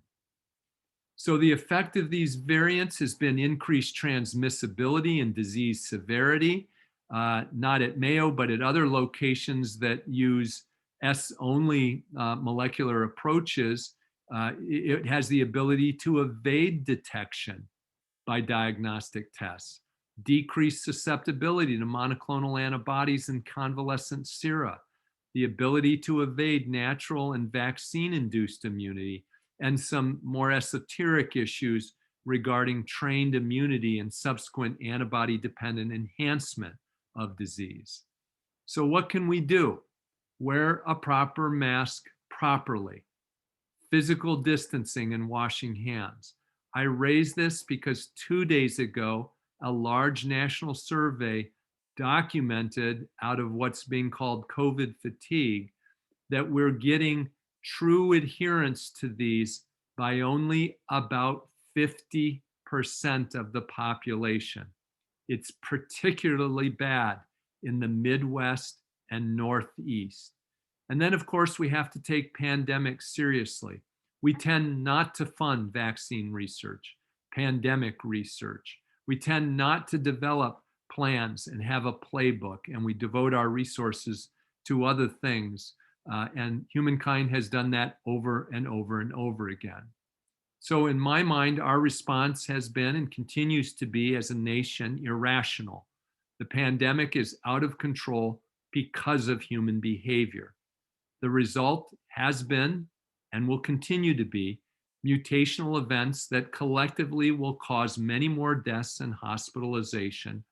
So the effect of these variants has been increased transmissibility and disease severity, not at Mayo, but at other locations that use S-only molecular approaches. It has the ability to evade detection by diagnostic tests, decreased susceptibility to monoclonal antibodies and convalescent sera, the ability to evade natural and vaccine-induced immunity, and some more esoteric issues regarding trained immunity and subsequent antibody-dependent enhancement of disease. So what can we do? Wear a proper mask properly. Physical distancing and washing hands. I raise this because 2 days ago, a large national survey documented out of what's being called COVID fatigue that we're getting true adherence to these by only about 50% of the population. It's particularly bad in the Midwest and Northeast. And then, of course, we have to take pandemics seriously. We tend not to fund vaccine research, pandemic research. We tend not to develop plans and have a playbook, and we devote our resources to other things. And humankind has done that over and over and over again. So in my mind, our response has been and continues to be as a nation irrational. The pandemic is out of control because of human behavior. The result has been and will continue to be mutational events that collectively will cause many more deaths and hospitalization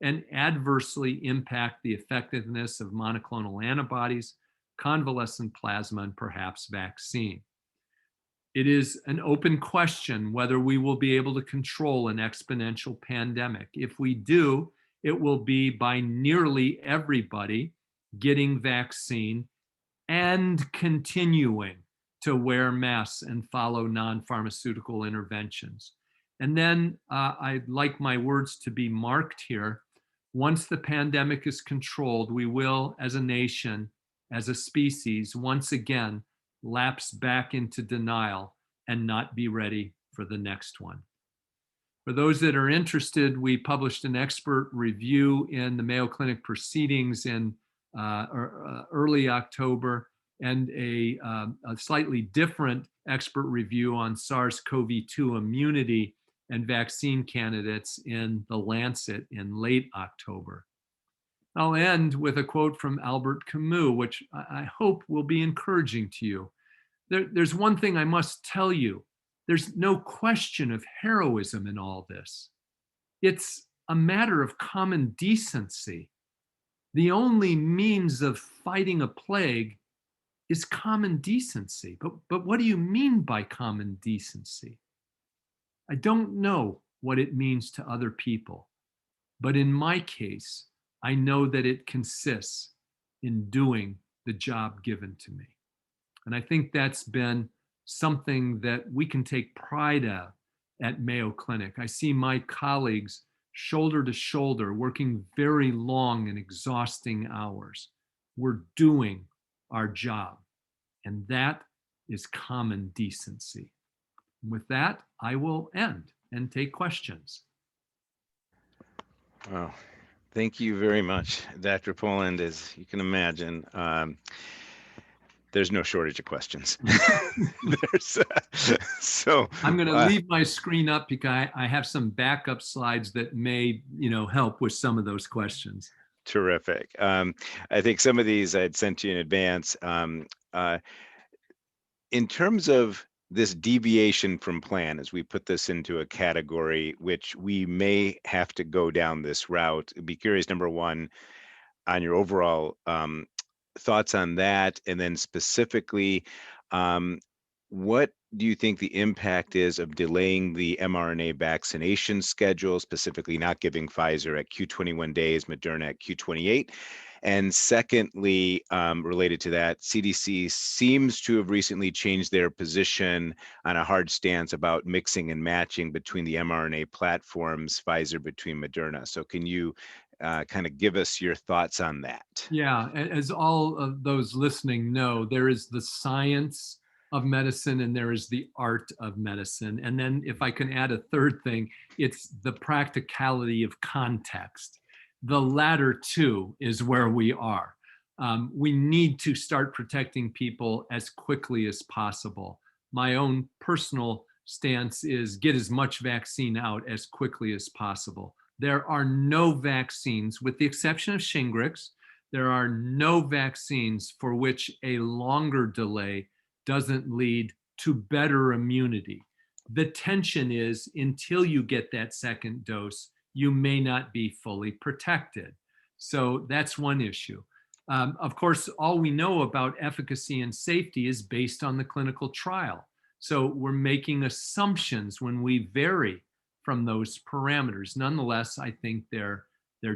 and adversely impact the effectiveness of monoclonal antibodies, convalescent plasma, and perhaps vaccine. It is an open question whether we will be able to control an exponential pandemic. If we do, it will be by nearly everybody getting vaccine and continuing to wear masks and follow non-pharmaceutical interventions. And then I'd like my words to be marked here. Once the pandemic is controlled, we will, as a nation, as a species, once again, lapse back into denial and not be ready for the next one. For those that are interested, we published an expert review in the Mayo Clinic Proceedings in early October, and a slightly different expert review on SARS-CoV-2 immunity and vaccine candidates in The Lancet in late October. I'll end with a quote from Albert Camus, which I hope will be encouraging to you. There's one thing I must tell you. There's no question of heroism in all this. It's a matter of common decency. The only means of fighting a plague is common decency. But what do you mean by common decency? I don't know what it means to other people, but in my case, I know that it consists in doing the job given to me. And I think that's been something that we can take pride of at Mayo Clinic. I see my colleagues shoulder to shoulder working very long and exhausting hours. We're doing our job, and that is common decency. With that, I will end and take questions. Wow. Thank you very much, Dr. Poland. As you can imagine, there's no shortage of questions. So I'm going to leave my screen up because I have some backup slides that may, help with some of those questions. Terrific. I think some of these I'd sent you in advance. In terms of this deviation from plan, as we put this into a category, which we may have to go down this route, I'd be curious, number one, on your overall thoughts on that, and then specifically, what do you think the impact is of delaying the mRNA vaccination schedule, specifically not giving Pfizer at Q21 days, Moderna at Q28? And secondly, related to that, CDC seems to have recently changed their position on a hard stance about mixing and matching between the mRNA platforms, Pfizer between Moderna. So can you kind of give us your thoughts on that? Yeah, as all of those listening know, there is the science of medicine and there is the art of medicine. And then if I can add a third thing, it's the practicality of context. The latter two is where we are. We need to start protecting people as quickly as possible. My own personal stance is get as much vaccine out as quickly as possible. There are no vaccines, with the exception of Shingrix, there are no vaccines for which a longer delay doesn't lead to better immunity. The tension is until you get that second dose, you may not be fully protected. So that's one issue. Of course, all we know about efficacy and safety is based on the clinical trial. So we're making assumptions when we vary from those parameters. Nonetheless, I think they're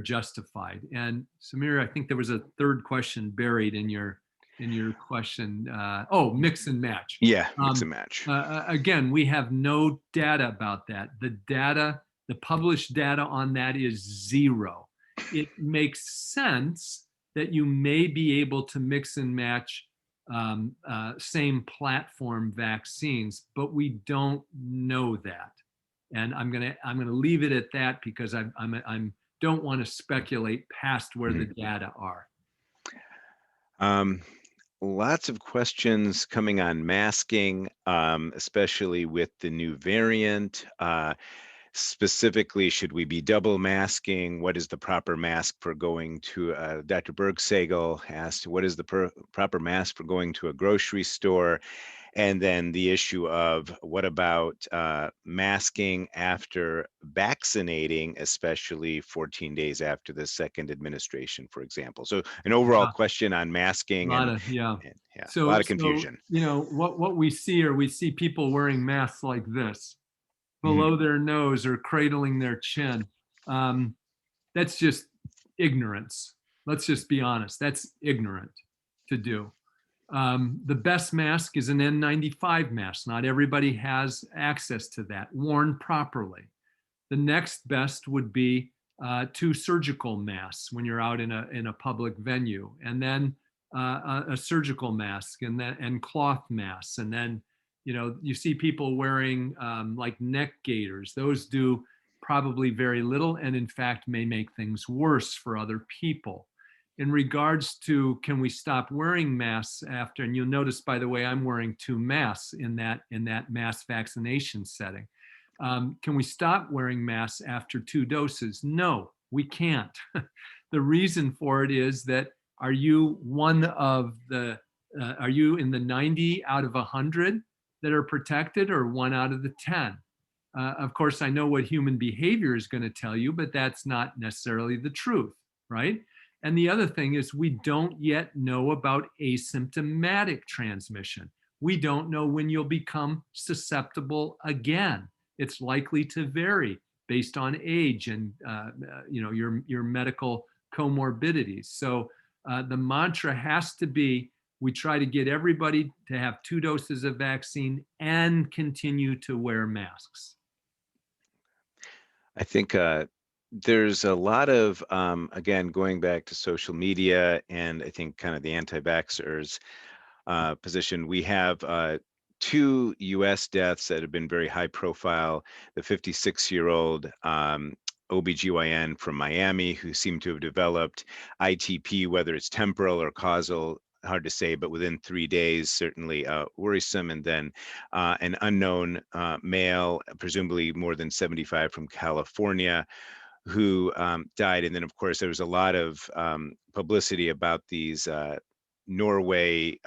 justified. And Samir, I think there was a third question buried in your question. Mix and match. Yeah, mix and match. Again, we have no data about that. The published data on that is zero. It makes sense that you may be able to mix and match same platform vaccines, but we don't know that. And I'm gonna leave it at that because I don't want to speculate past where the data are. Lots of questions coming on masking, especially with the new variant. Specifically, should we be double masking? What is the proper mask for going to, Dr. Bergsagel asked, what is the proper mask for going to a grocery store? And then the issue of what about masking after vaccinating, especially 14 days after the second administration, for example. So an overall question on masking A lot of confusion. What we see people wearing masks like this below their nose or cradling their chin. That's just ignorance. Let's just be honest. That's ignorant to do. The best mask is an N95 mask. Not everybody has access to that, worn properly. The next best would be two surgical masks when you're out in a public venue, and then a surgical mask, and cloth masks, and then you see people wearing like neck gaiters. Those do probably very little, and in fact may make things worse for other people. In regards to can we stop wearing masks after, and you'll notice, by the way, I'm wearing two masks in that mass vaccination setting. Can we stop wearing masks after 2 doses? No, we can't. The reason for it is that are you are you in the 90 out of 100 that are protected, or 1 out of the 10? Of course, I know what human behavior is going to tell you, but that's not necessarily the truth, right? And the other thing is we don't yet know about asymptomatic transmission. We don't know when you'll become susceptible again. It's likely to vary based on age and your medical comorbidities. So the mantra has to be, we try to get everybody to have 2 doses of vaccine and continue to wear masks. I think there's a lot of, again, going back to social media, and I think kind of the anti-vaxxers position. We have 2 US deaths that have been very high profile. The 56-year-old OBGYN from Miami who seemed to have developed ITP, whether it's temporal or causal, hard to say, but within 3 days, certainly worrisome. And then an unknown male, presumably more than 75, from California, who died. And then, of course, there was a lot of publicity about these Norway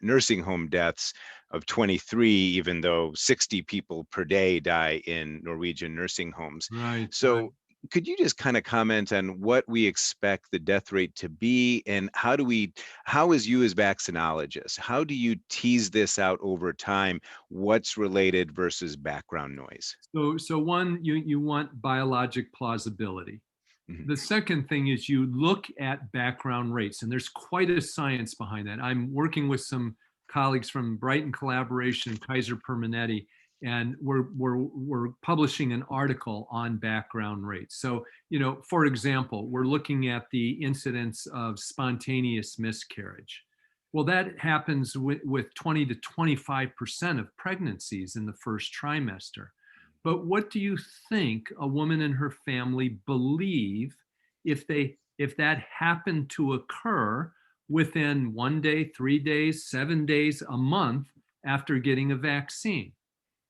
nursing home deaths of 23, even though 60 people per day die in Norwegian nursing homes. Right. So could you just kind of comment on what we expect the death rate to be, and how is you as vaccinologists, how do you tease this out over time? What's related versus background noise? So one, you want biologic plausibility. Mhm. The second thing is you look at background rates, and there's quite a science behind that. I'm working with some colleagues from Brighton Collaboration and Kaiser Permanente, and we're publishing an article on background rates. So, for example, we're looking at the incidence of spontaneous miscarriage. Well, that happens with 20 to 25% of pregnancies in the first trimester. But what do you think a woman and her family believe if that happened to occur within 1 day, 3 days, 7 days, a month after getting a vaccine?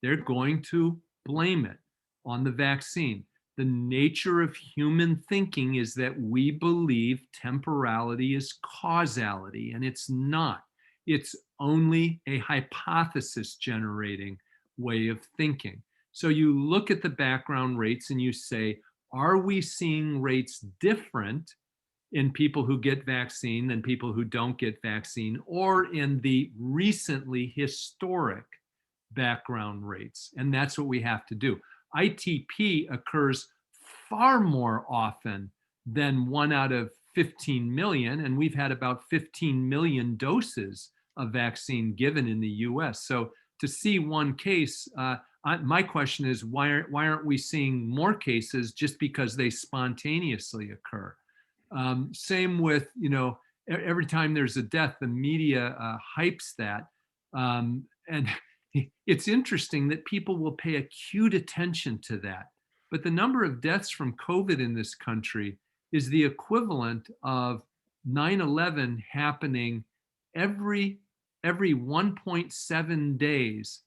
They're going to blame it on the vaccine. The nature of human thinking is that we believe temporality is causality, and it's not. It's only a hypothesis generating way of thinking. So you look at the background rates and you say, are we seeing rates different in people who get vaccine than people who don't get vaccine, or in the recently historic background rates? And that's what we have to do. ITP occurs far more often than 1 out of 15 million, and we've had about 15 million doses of vaccine given in the US. So to see one case, my question is, why aren't we seeing more cases just because they spontaneously occur? Same with, every time there's a death, the media hypes that. And it's interesting that people will pay acute attention to that. But the number of deaths from COVID in this country is the equivalent of 9/11 happening every 1.7 days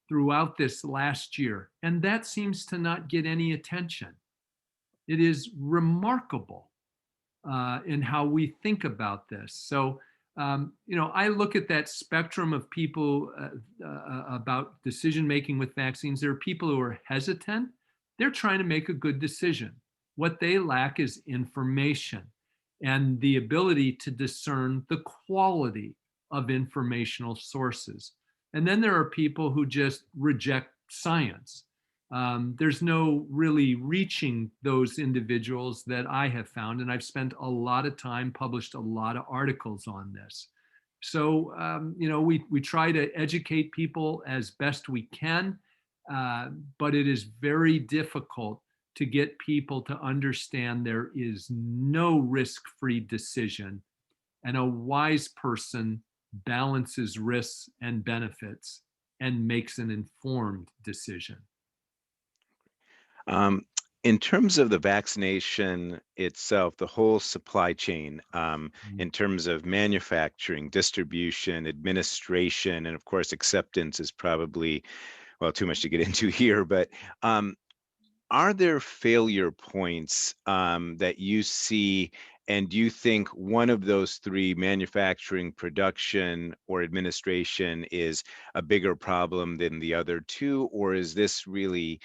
throughout this last year. And that seems to not get any attention. It is remarkable in how we think about this. So, I look at that spectrum of people about decision making with vaccines. There are people who are hesitant. They're trying to make a good decision. What they lack is information and the ability to discern the quality of informational sources. And then there are people who just reject science. There's no really reaching those individuals that I have found, and I've spent a lot of time, published a lot of articles on this. So, we try to educate people as best we can, but it is very difficult to get people to understand there is no risk-free decision, and a wise person balances risks and benefits and makes an informed decision. Um, in terms of the vaccination itself, the whole supply chain, in terms of manufacturing, distribution, administration, and of course, acceptance is probably, well, too much to get into here, but um, are there failure points that you see, and do you think one of those three, manufacturing, production, or administration, is a bigger problem than the other two, or is this really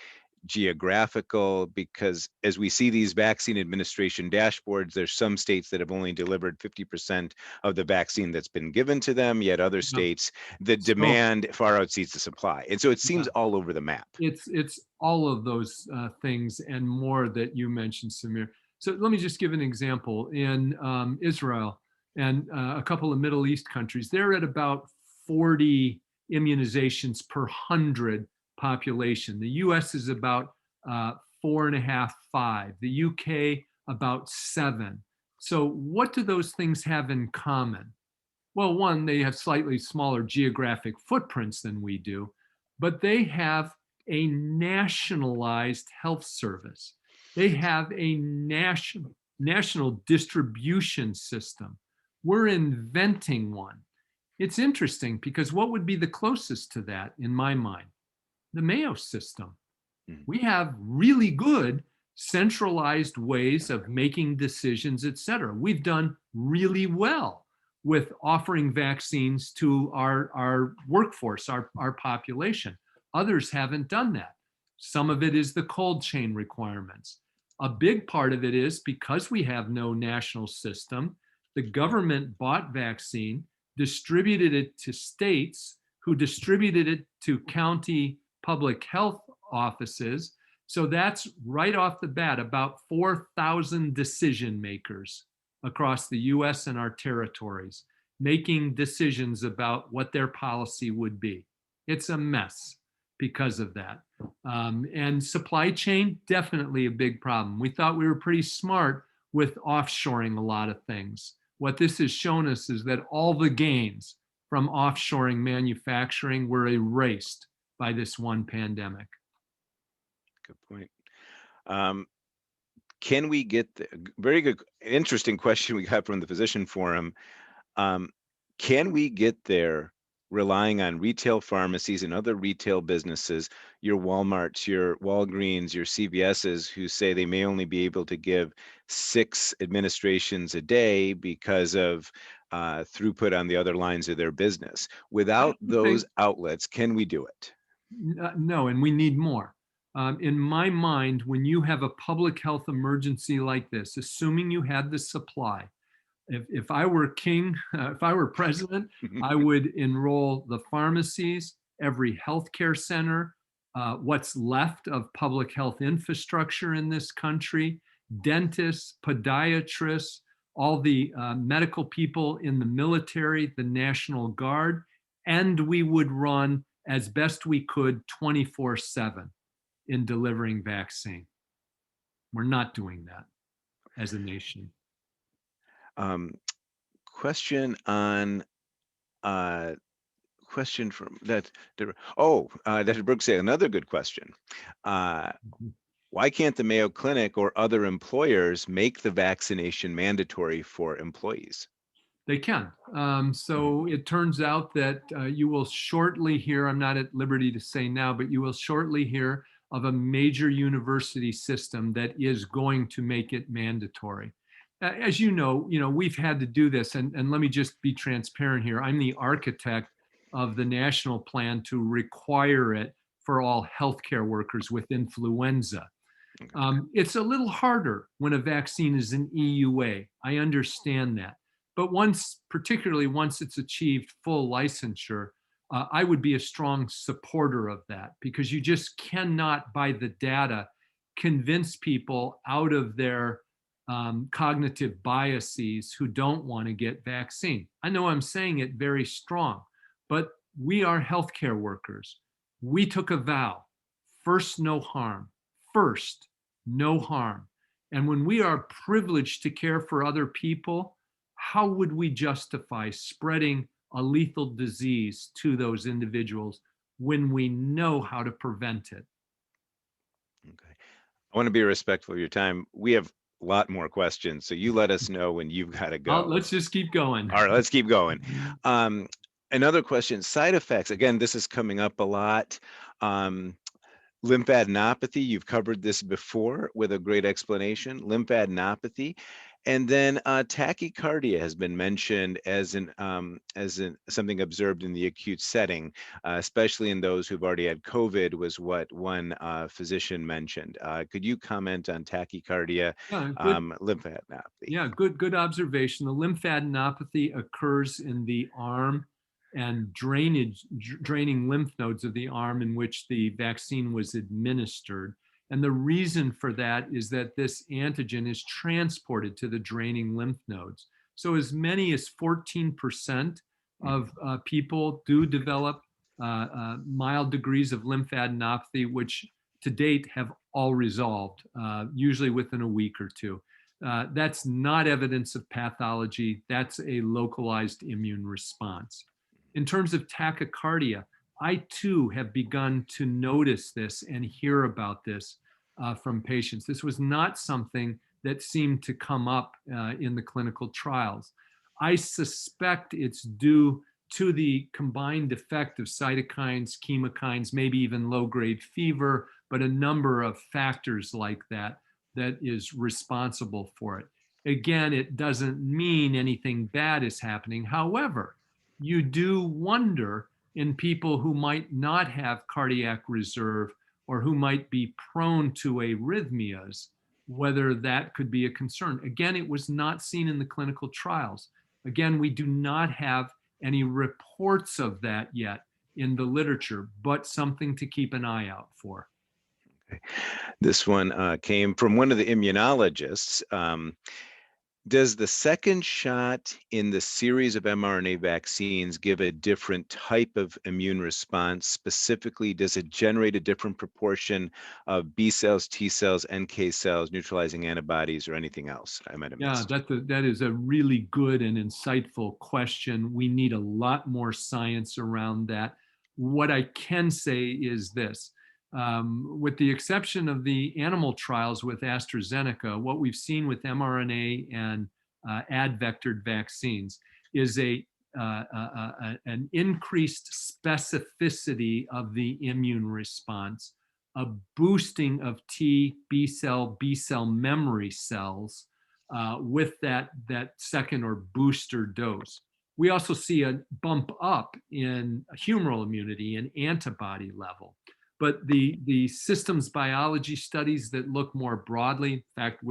geographical? Because as we see these vaccine administration dashboards, there's some states that have only delivered 50% of the vaccine that's been given to them, yet other Yeah. states, the So, demand far exceeds the supply. And so it yeah. seems all over the map. It's all of those things and more that you mentioned, Samir. So let me just give an example. In Israel and a couple of Middle East countries, they're at about 40 immunizations per 100 population. The US is about 4.5, 5. The UK about 7. So what do those things have in common? Well, one, they have slightly smaller geographic footprints than we do, but they have a nationalized health service. They have a national distribution system. We're inventing one. It's interesting because what would be the closest to that in my mind? The Mayo system. Mhm. We have really good centralized ways of making decisions, et cetera. We've done really well with offering vaccines to our workforce, our population. Others haven't done that. Some of it is the cold chain requirements. A big part of it is because we have no national system, the government bought vaccine, distributed it to states, who distributed it to county public health offices. So that's right off the bat about 4,000 decision makers across the US and our territories making decisions about what their policy would be. It's a mess because of that. And supply chain, definitely a big problem. We thought we were pretty smart with offshoring a lot of things. What this has shown us is that all the gains from offshoring manufacturing were erased by this one pandemic. Good point. Um, can we get the very good, interesting question we got from the physician forum? Um, can we get there relying on retail pharmacies and other retail businesses, your Walmarts, your Walgreens, your CVSs, who say they may only be able to give 6 administrations a day because of throughput on the other lines of their business? I Without don't think those outlets, can we do it? No, and we need more. In my mind, when you have a public health emergency like this, assuming you had the supply, if I were king, if I were president, I would enroll the pharmacies, every healthcare center, what's left of public health infrastructure in this country, dentists, podiatrists, all the medical people in the military, the National Guard, and we would run as best we could 24/7 in delivering vaccine. We're not doing that as a nation. Um, question on uh, question from that. Dr. Brooks said another good question. Uh, why can't the Mayo Clinic or other employers make the vaccination mandatory for employees? They can. Mhm. So it turns out that you will shortly hear, I'm not at liberty to say now, but you will shortly hear of a major university system that is going to make it mandatory. As you know, we've had to do this, and let me just be transparent here. I'm the architect of the national plan to require it for all healthcare workers with influenza. It's a little harder when a vaccine is an EUA. I understand that. But particularly once it's achieved full licensure, I would be a strong supporter of that because you just cannot, by the data, convince people out of their cognitive biases who don't want to get vaccine. I know I'm saying it very strong, but we are healthcare workers. We took a vow, first, no harm, first, no harm. And when we are privileged to care for other people, how would we justify spreading a lethal disease to those individuals when we know how to prevent it? Okay. I want to be respectful of your time. We have a lot more questions, so you let us know when you've got to go. Let's just keep going. All right, let's keep going. Um, Another question, side effects. Again, this is coming up a lot. Um, Lymphadenopathy, you've covered this before with a great explanation. Lymphadenopathy, and then tachycardia has been mentioned as something observed in the acute setting, especially in those who've already had COVID, was what one physician mentioned. Could you comment on tachycardia, Yeah, good. lymphadenopathy? Yeah, good observation. The lymphadenopathy occurs in the arm and draining lymph nodes of the arm in which the vaccine was administered. And the reason for that is that this antigen is transported to the draining lymph nodes. So as many as 14% Mhm. of people do develop mild degrees of lymphadenopathy, which to date have all resolved, usually within a week or two. That's not evidence of pathology. That's a localized immune response. In terms of tachycardia, I too have begun to notice this and hear about this from patients. This was not something that seemed to come up in the clinical trials. I suspect it's due to the combined effect of cytokines, chemokines, maybe even low-grade fever, but a number of factors like that that is responsible for it. Again, it doesn't mean anything bad is happening. However, you do wonder in people who might not have cardiac reserve or who might be prone to arrhythmias, whether that could be a concern. Again, it was not seen in the clinical trials. Again, we do not have any reports of that yet in the literature, but something to keep an eye out for. This one came from one of the immunologists. Does the second shot in the series of mRNA vaccines give a different type of immune response? Specifically, does it generate a different proportion of B cells, T cells, NK cells, neutralizing antibodies, or anything else I might have Yeah, missed? that is a really good and insightful question. We need a lot more science around that. What I can say is this. With the exception of the animal trials with AstraZeneca, what we've seen with mRNA and ad-vectored vaccines is an increased specificity of the immune response, a boosting of B cell memory cells with that second or booster dose. We also see a bump up in humoral immunity and antibody level. But the systems biology studies that look more broadly, in fact,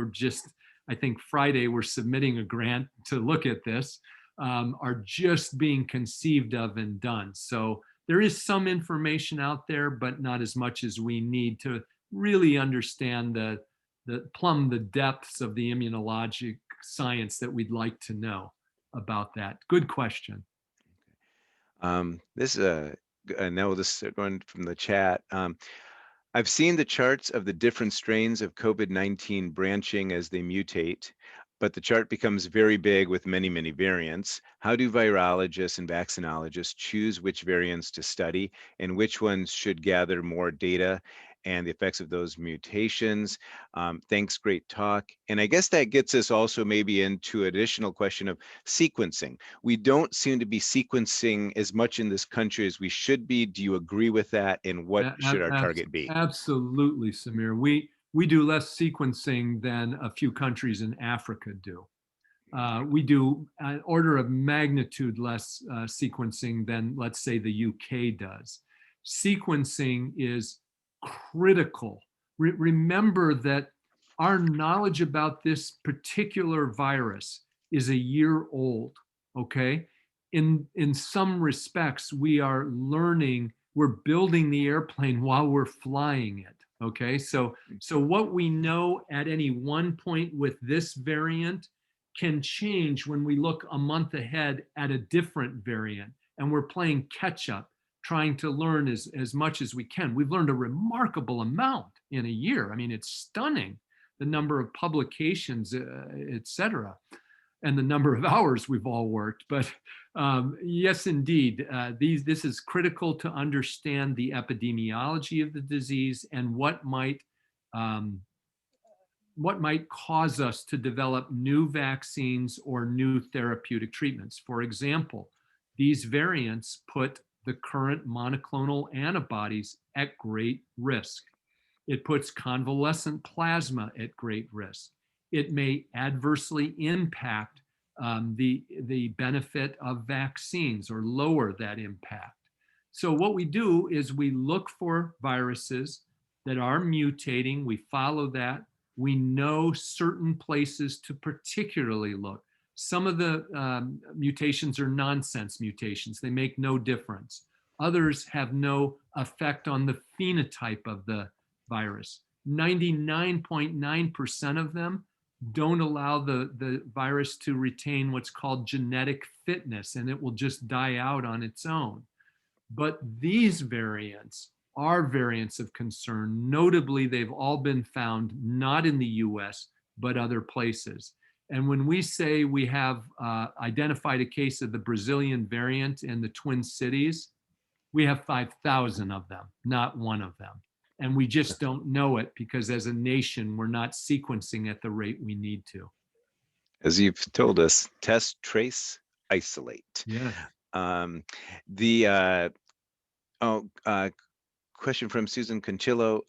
I think Friday, we're submitting a grant to look at this, are just being conceived of and done. So there is some information out there, but not as much as we need to really understand plumb the depths of the immunologic science that we'd like to know about that. Good question. This I know this is going from the chat. I've seen the charts of the different strains of COVID-19 branching as they mutate, but the chart becomes very big with many, many variants. How do virologists and vaccinologists choose which variants to study and which ones should gather more data and the effects of those mutations? Thanks, great talk. And I guess that gets us also maybe into additional question of sequencing. We don't seem to be sequencing as much in this country as we should be. Do you agree with that? And what should our target be? Absolutely, Samir. We do less sequencing than a few countries in Africa do. We do an order of magnitude less sequencing than, let's say, the UK does. Sequencing is critical. Remember that our knowledge about this particular virus is a year old, okay? In some respects, we are learning, we're building the airplane while we're flying it, Okay, so what we know at any one point with this variant can change when we look a month ahead at a different variant, and we're playing catch up, trying to learn as much as we can. We've learned a remarkable amount in a year. I mean, it's stunning, the number of publications, et cetera, and the number of hours we've all worked. But yes, indeed, this is critical to understand the epidemiology of the disease and um, what might cause us to develop new vaccines or new therapeutic treatments. For example, these variants put the current monoclonal antibodies at great risk. It puts convalescent plasma at great risk. It may adversely impact the benefit of vaccines or lower that impact. So what we do is we look for viruses that are mutating. We follow that. We know certain places to particularly look. Some of the mutations are nonsense mutations. They make no difference. Others have no effect on the phenotype of the virus. 99.9% of them don't allow the virus to retain what's called genetic fitness, and it will just die out on its own. But these variants are variants of concern. Notably, they've all been found not in the US, but other places. And when we say we have identified a case of the Brazilian variant in the Twin Cities, we have 5,000 of them, not one of them. And we just don't know it because as a nation, we're not sequencing at the rate we need to. As you've told us, test, trace, isolate. Yes. Um, the question from Susan Conchillo.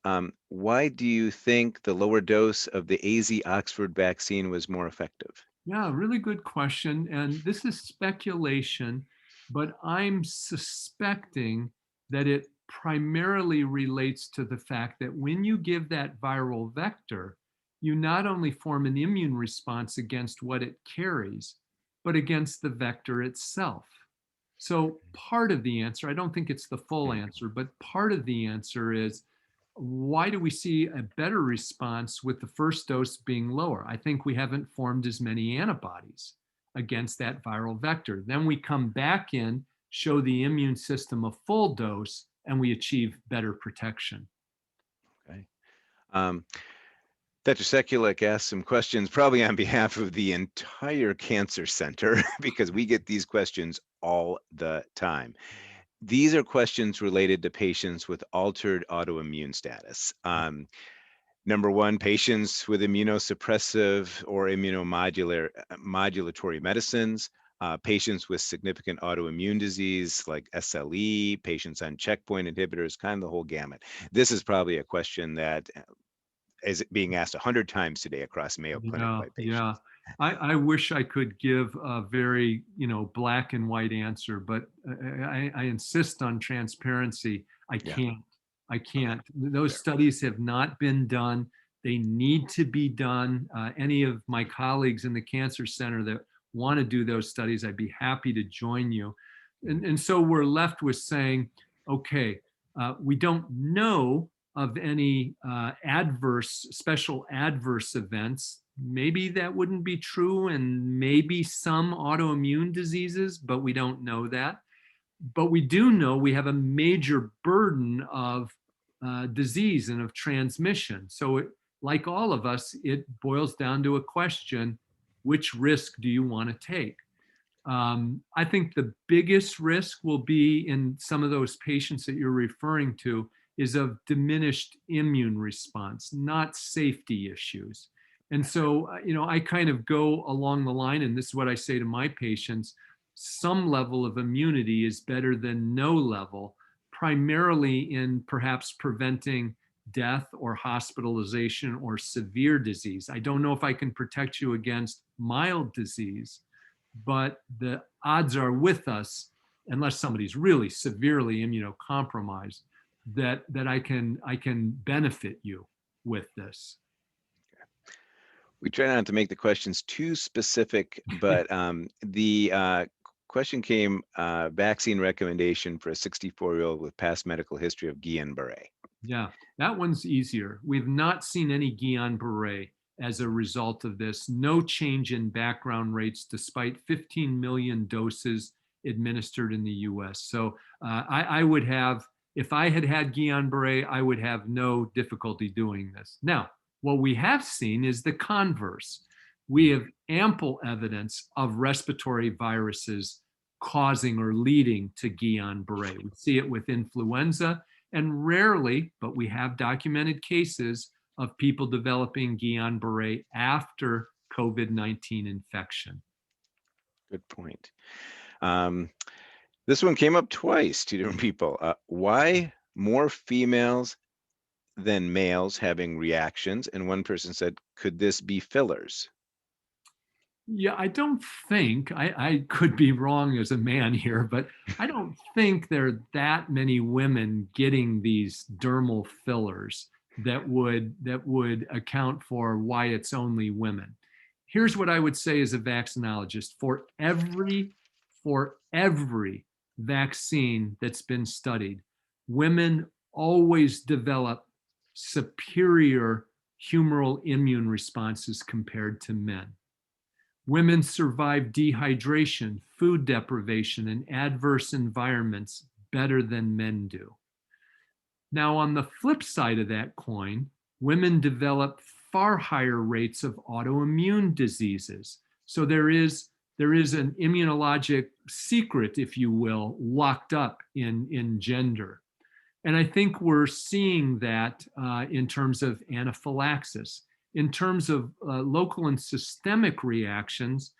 Why do you think the lower dose of the AZ Oxford vaccine was more effective? Yeah, really good question. And this is speculation, but I'm suspecting that it primarily relates to the fact that when you give that viral vector, you not only form an immune response against what it carries, but against the vector itself. So part of the answer, I don't think it's the full answer, but part of the answer is why do we see a better response with the first dose being lower? I think we haven't formed as many antibodies against that viral vector. Then we come back in, show the immune system a full dose, and we achieve better protection. Okay. Dr. Sekulik asked some questions, probably on behalf of the entire Cancer Center, because we get these questions all the time. These are questions related to patients with altered autoimmune status. Number one, patients with immunosuppressive or immunomodulatory medicines, patients with significant autoimmune disease like SLE, patients on checkpoint inhibitors, kind of the whole gamut. This is probably a question that is being asked 100 times today across Mayo Clinic Yeah, by yeah. patients. I wish I could give a very, black and white answer, but I insist on transparency. I Yeah. can't. I Okay. can't. Those Fair. studies have not been done. They need to be done. Any of my colleagues in the Cancer Center that want to do those studies, I'd be happy to join you. And so we're left with saying, okay, we don't know of any special adverse events. Maybe that wouldn't be true, and maybe some autoimmune diseases, but we don't know that. But we do know we have a major burden of disease and of transmission. So, like all of us, it boils down to a question: which risk do you want to take? I think the biggest risk will be in some of those patients that you're referring to is of diminished immune response, not safety issues. And so, I kind of go along the line, and this is what I say to my patients: some level of immunity is better than no level, primarily in perhaps preventing death or hospitalization or severe disease. I don't know if I can protect you against mild disease, but the odds are with us, unless somebody's really severely immunocompromised, that I can benefit you with this. We try not to make the questions too specific, but the question came, vaccine recommendation for a 64-year-old with past medical history of Guillain-Barré. Yeah, that one's easier. We've not seen any Guillain-Barré as a result of this. No change in background rates despite 15 million doses administered in the US. So I would have, if I had had Guillain-Barré, I would have no difficulty doing this. Now, what we have seen is the converse. We have ample evidence of respiratory viruses causing or leading to Guillain-Barré. We see it with influenza, and rarely, but we have documented cases of people developing Guillain-Barré after COVID-19 infection. Good point. Um, this one came up twice, two different people. Why more females than males having reactions? And one person said, could this be fillers? Yeah, I don't think, I could be wrong as a man here, but I don't think there are that many women getting these dermal fillers that would account for why it's only women. Here's what I would say as a vaccinologist. For every vaccine that's been studied, women always develop superior humoral immune responses compared to men. Women survive dehydration, food deprivation, and adverse environments better than men do. Now, on the flip side of that coin, women develop far higher rates of autoimmune diseases. So there is an immunologic secret, if you will, locked up in gender. And I think we're seeing that in terms of anaphylaxis. In terms of local and systemic reactions,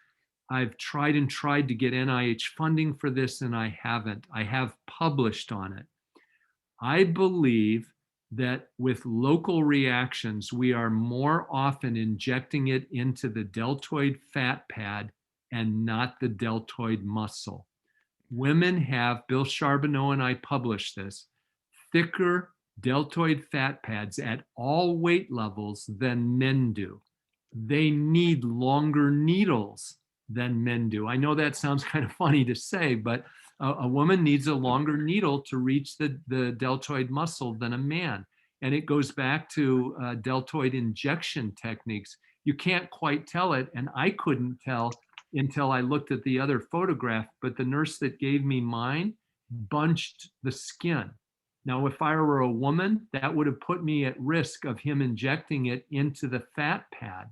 I've tried to get NIH funding for this, and I haven't. I have published on it. I believe that with local reactions, we are more often injecting it into the deltoid fat pad and not the deltoid muscle. Women have, Bill Charbonneau and I published this, thicker deltoid fat pads at all weight levels than men do. They need longer needles than men do. I know that sounds kind of funny to say, but a woman needs a longer needle to reach the deltoid muscle than a man. And it goes back to deltoid injection techniques. You can't quite tell it, and I couldn't tell until I looked at the other photograph, but the nurse that gave me mine bunched the skin. Now, if I were a woman, that would have put me at risk of him injecting it into the fat pad,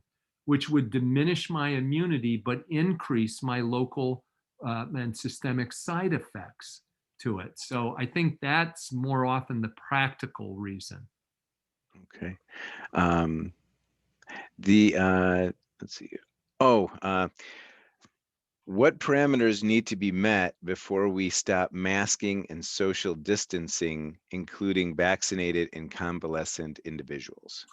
which would diminish my immunity but increase my local and systemic side effects to it. So I think that's more often the practical reason. Okay. Um, the let's see. Oh, what parameters need to be met before we stop masking and social distancing, including vaccinated and convalescent individuals?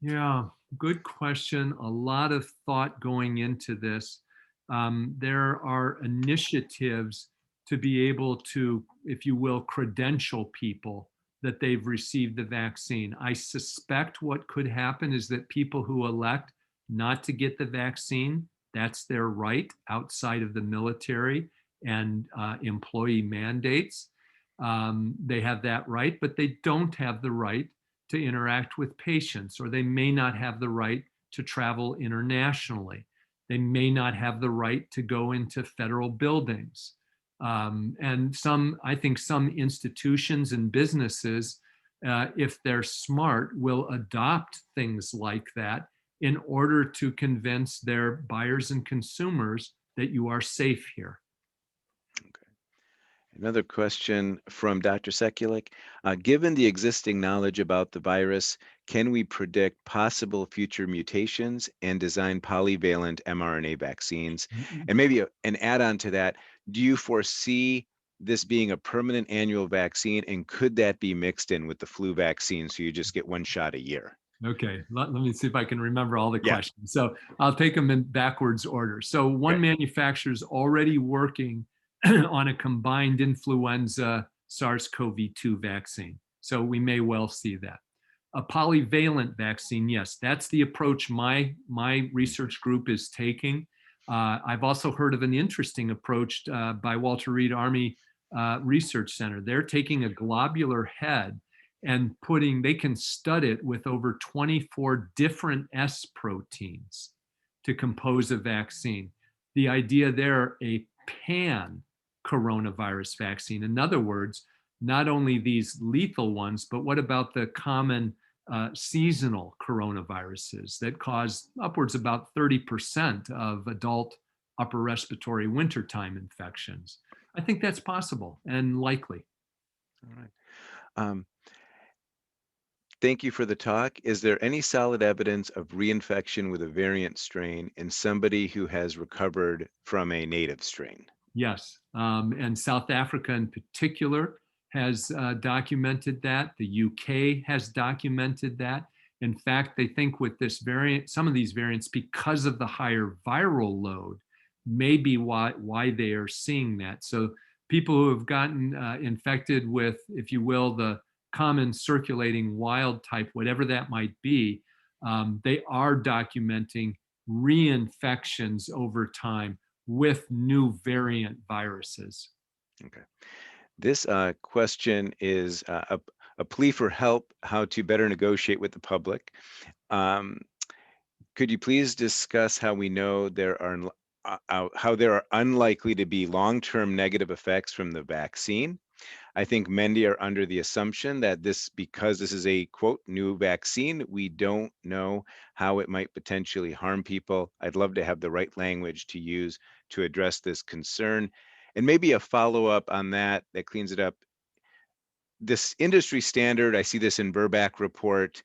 Yeah, good question. A lot of thought going into this. There are initiatives to be able to, if you will, credential people that they've received the vaccine. I suspect what could happen is that people who elect not to get the vaccine, that's their right outside of the military and employee mandates. They have that right, but they don't have the right to interact with patients, or they may not have the right to travel internationally. They may not have the right to go into federal buildings. And I think some institutions and businesses, if they're smart, will adopt things like that in order to convince their buyers and consumers that you are safe here. Another question from Dr. Sekulik. Given the existing knowledge about the virus, can we predict possible future mutations and design polyvalent mRNA vaccines? And maybe an add-on to that, do you foresee this being a permanent annual vaccine, and could that be mixed in with the flu vaccine so you just get one shot a year? Okay, let me see if I can remember all the Yeah. questions. So I'll take them in backwards order. So one Okay. manufacturer is already working on a combined influenza SARS-CoV-2 vaccine. So we may well see that. A polyvalent vaccine, yes, that's the approach my research group is taking. I've also heard of an interesting approach by Walter Reed Army Research Center. They're taking a globular head and they can stud it with over 24 different S proteins to compose a vaccine. The idea there, a pan coronavirus vaccine. In other words, not only these lethal ones, but what about the common seasonal coronaviruses that cause upwards about 30% of adult upper respiratory wintertime infections? I think that's possible and likely. All right. Um, Thank you for the talk. Is there any solid evidence of reinfection with a variant strain in somebody who has recovered from a native strain? Yes, and South Africa in particular has documented that. The UK has documented that. In fact, they think with this variant, some of these variants, because of the higher viral load, may be why they are seeing that. So people who have gotten infected with, if you will, the common circulating wild type, whatever that might be, they are documenting reinfections over time with new variant viruses. Okay. This question is a plea for help how to better negotiate with the public. Um, could you please discuss how we know how there are unlikely to be long-term negative effects from the vaccine? I think many are under the assumption that because this is a quote new vaccine, we don't know how it might potentially harm people. I'd love to have the right language to use to address this concern. And maybe a follow-up on that cleans it up. This industry standard, I see this in Burback report,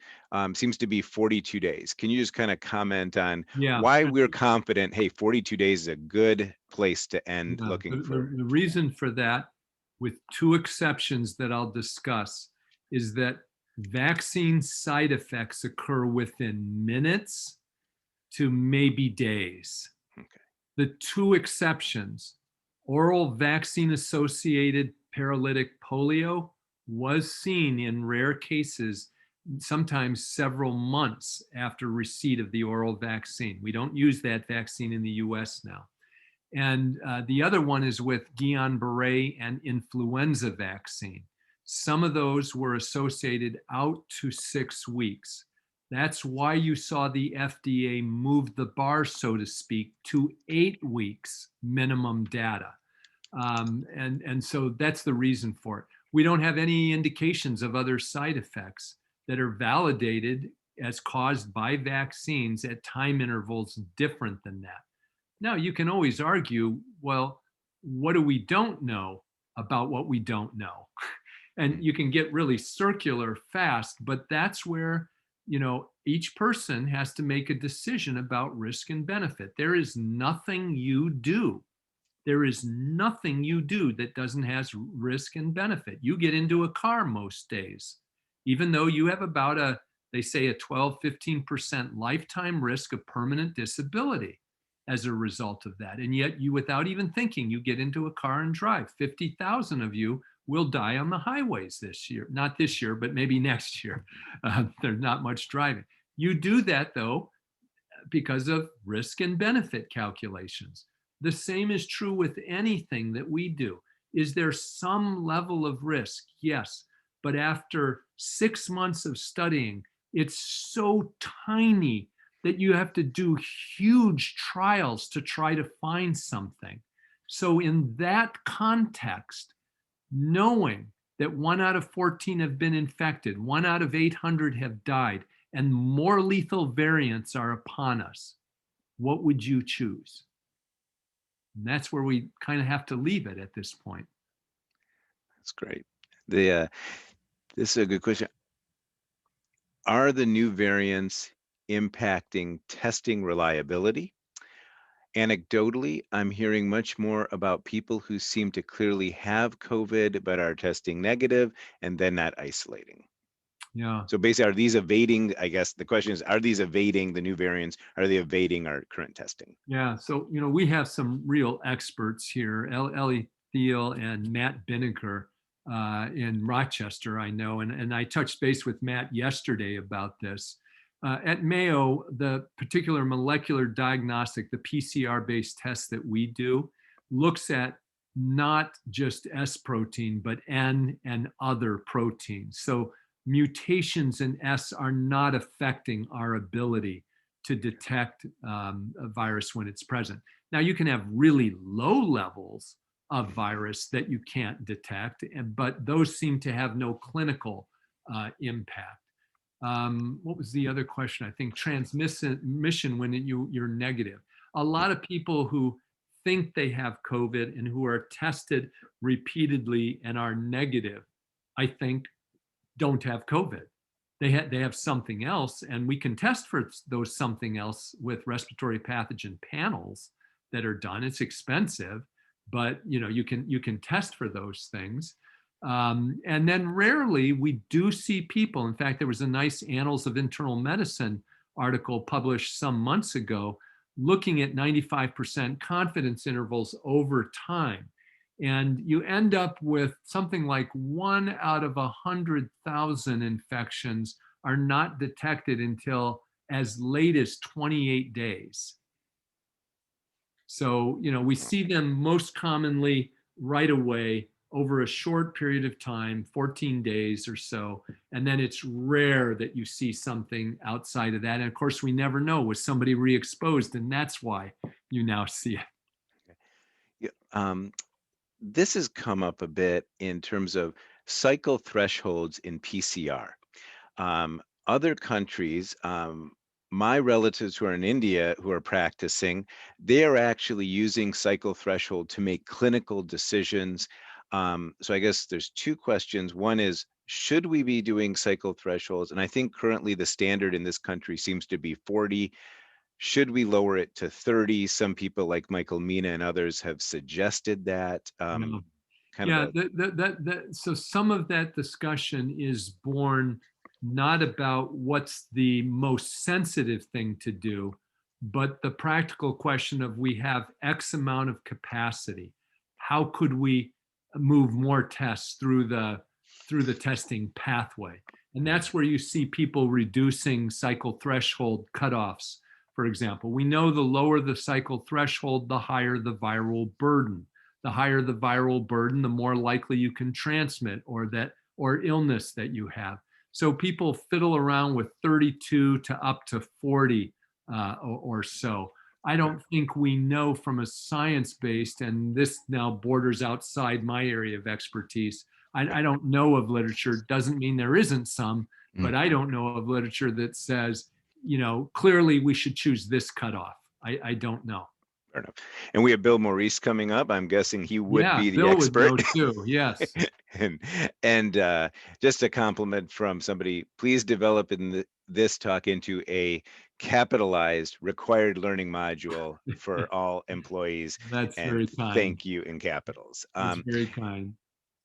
seems to be 42 days. Can you just kind of comment on Yeah, why we're confident, hey, 42 days is a good place to end yeah. looking for? The reason for that, with two exceptions that I'll discuss, is that vaccine side effects occur within minutes to maybe days. Okay. The two exceptions, oral vaccine associated paralytic polio was seen in rare cases, sometimes several months after receipt of the oral vaccine. We don't use that vaccine in the US now. And the other one is with Guillain-Barré and influenza vaccine. Some of those were associated out to 6 weeks. That's why you saw the FDA move the bar, so to speak, to 8 weeks minimum data. And so that's the reason for it. We don't have any indications of other side effects that are validated as caused by vaccines at time intervals different than that. Now, you can always argue, well, what do we don't know about what we don't know? And you can get really circular fast, but that's where, each person has to make a decision about risk and benefit. There is nothing you do. There is nothing you do that doesn't have risk and benefit. You get into a car most days, even though you have about they say a 12, 15% lifetime risk of permanent disability as a result of that. And yet you, without even thinking, you get into a car and drive. 50,000 of you will die on the highways this year. Not this year, but maybe next year. There's not much driving. You do that, though, because of risk and benefit calculations. The same is true with anything that we do. Is there some level of risk? Yes. But after 6 months of studying, it's so tiny that you have to do huge trials to try to find something. So in that context, knowing that 1 out of 14 have been infected, 1 out of 800 have died, and more lethal variants are upon us, what would you choose? And that's where we kind of have to leave it at this point. That's great. This is a good question. Are the new variants impacting testing reliability? Anecdotally, I'm hearing much more about people who seem to clearly have COVID but are testing negative and then not isolating. Yeah. So basically, are these evading? I guess the question is, are these evading the new variants? Are they evading our current testing? Yeah. So, we have some real experts here, Ellie Thiel and Matt Binnicker in Rochester, I know. And I touched base with Matt yesterday about this. At Mayo, the particular molecular diagnostic, the PCR-based test that we do, looks at not just S protein, but N and other proteins. So mutations in S are not affecting our ability to detect a virus when it's present. Now, you can have really low levels of virus that you can't detect, but those seem to have no clinical impact. What was the other question? I think transmission when you're negative. A lot of people who think they have COVID and who are tested repeatedly and are negative, I think, don't have COVID. They have something else, and we can test for those something else with respiratory pathogen panels that are done. It's expensive, but you can test for those things. And then rarely we do see people. In fact, there was a nice Annals of Internal Medicine article published some months ago looking at 95% confidence intervals over time. And you end up with something like 1 out of 100,000 infections are not detected until as late as 28 days. So, we see them most commonly right away over a short period of time, 14 days or so. And then it's rare that you see something outside of that. And of course, we never know, was somebody re-exposed? And that's why you now see it. Yeah, this has come up a bit in terms of cycle thresholds in PCR. Other countries, my relatives who are in India who are practicing, they are actually using cycle threshold to make clinical decisions. So I guess there's two questions. One is, should we be doing cycle thresholds? And I think currently the standard in this country seems to be 40. Should we lower it to 30? Some people like Michael Mina and others have suggested that. Kind Yeah, of a so some of that discussion is born not about what's the most sensitive thing to do, but the practical question of, we have X amount of capacity. How could we move more tests through the testing pathway? And that's where you see people reducing cycle threshold cutoffs. For example, we know the lower the cycle threshold, the higher the viral burden. The higher the viral burden, the more likely you can transmit or illness that you have. So people fiddle around with 32 to up to 40 or so. I don't think we know from a science-based, and this now borders outside my area of expertise. I don't know of literature, doesn't mean there isn't some, but I don't know of literature that says, clearly we should choose this cutoff. I don't know. Fair enough. And we have Bill Maurice coming up. I'm guessing he would be the Bill expert. would know too. Yes. and just a compliment from somebody, please develop this talk into a capitalized required learning module for all employees. That's and very kind. Thank you in capitals. That's very kind.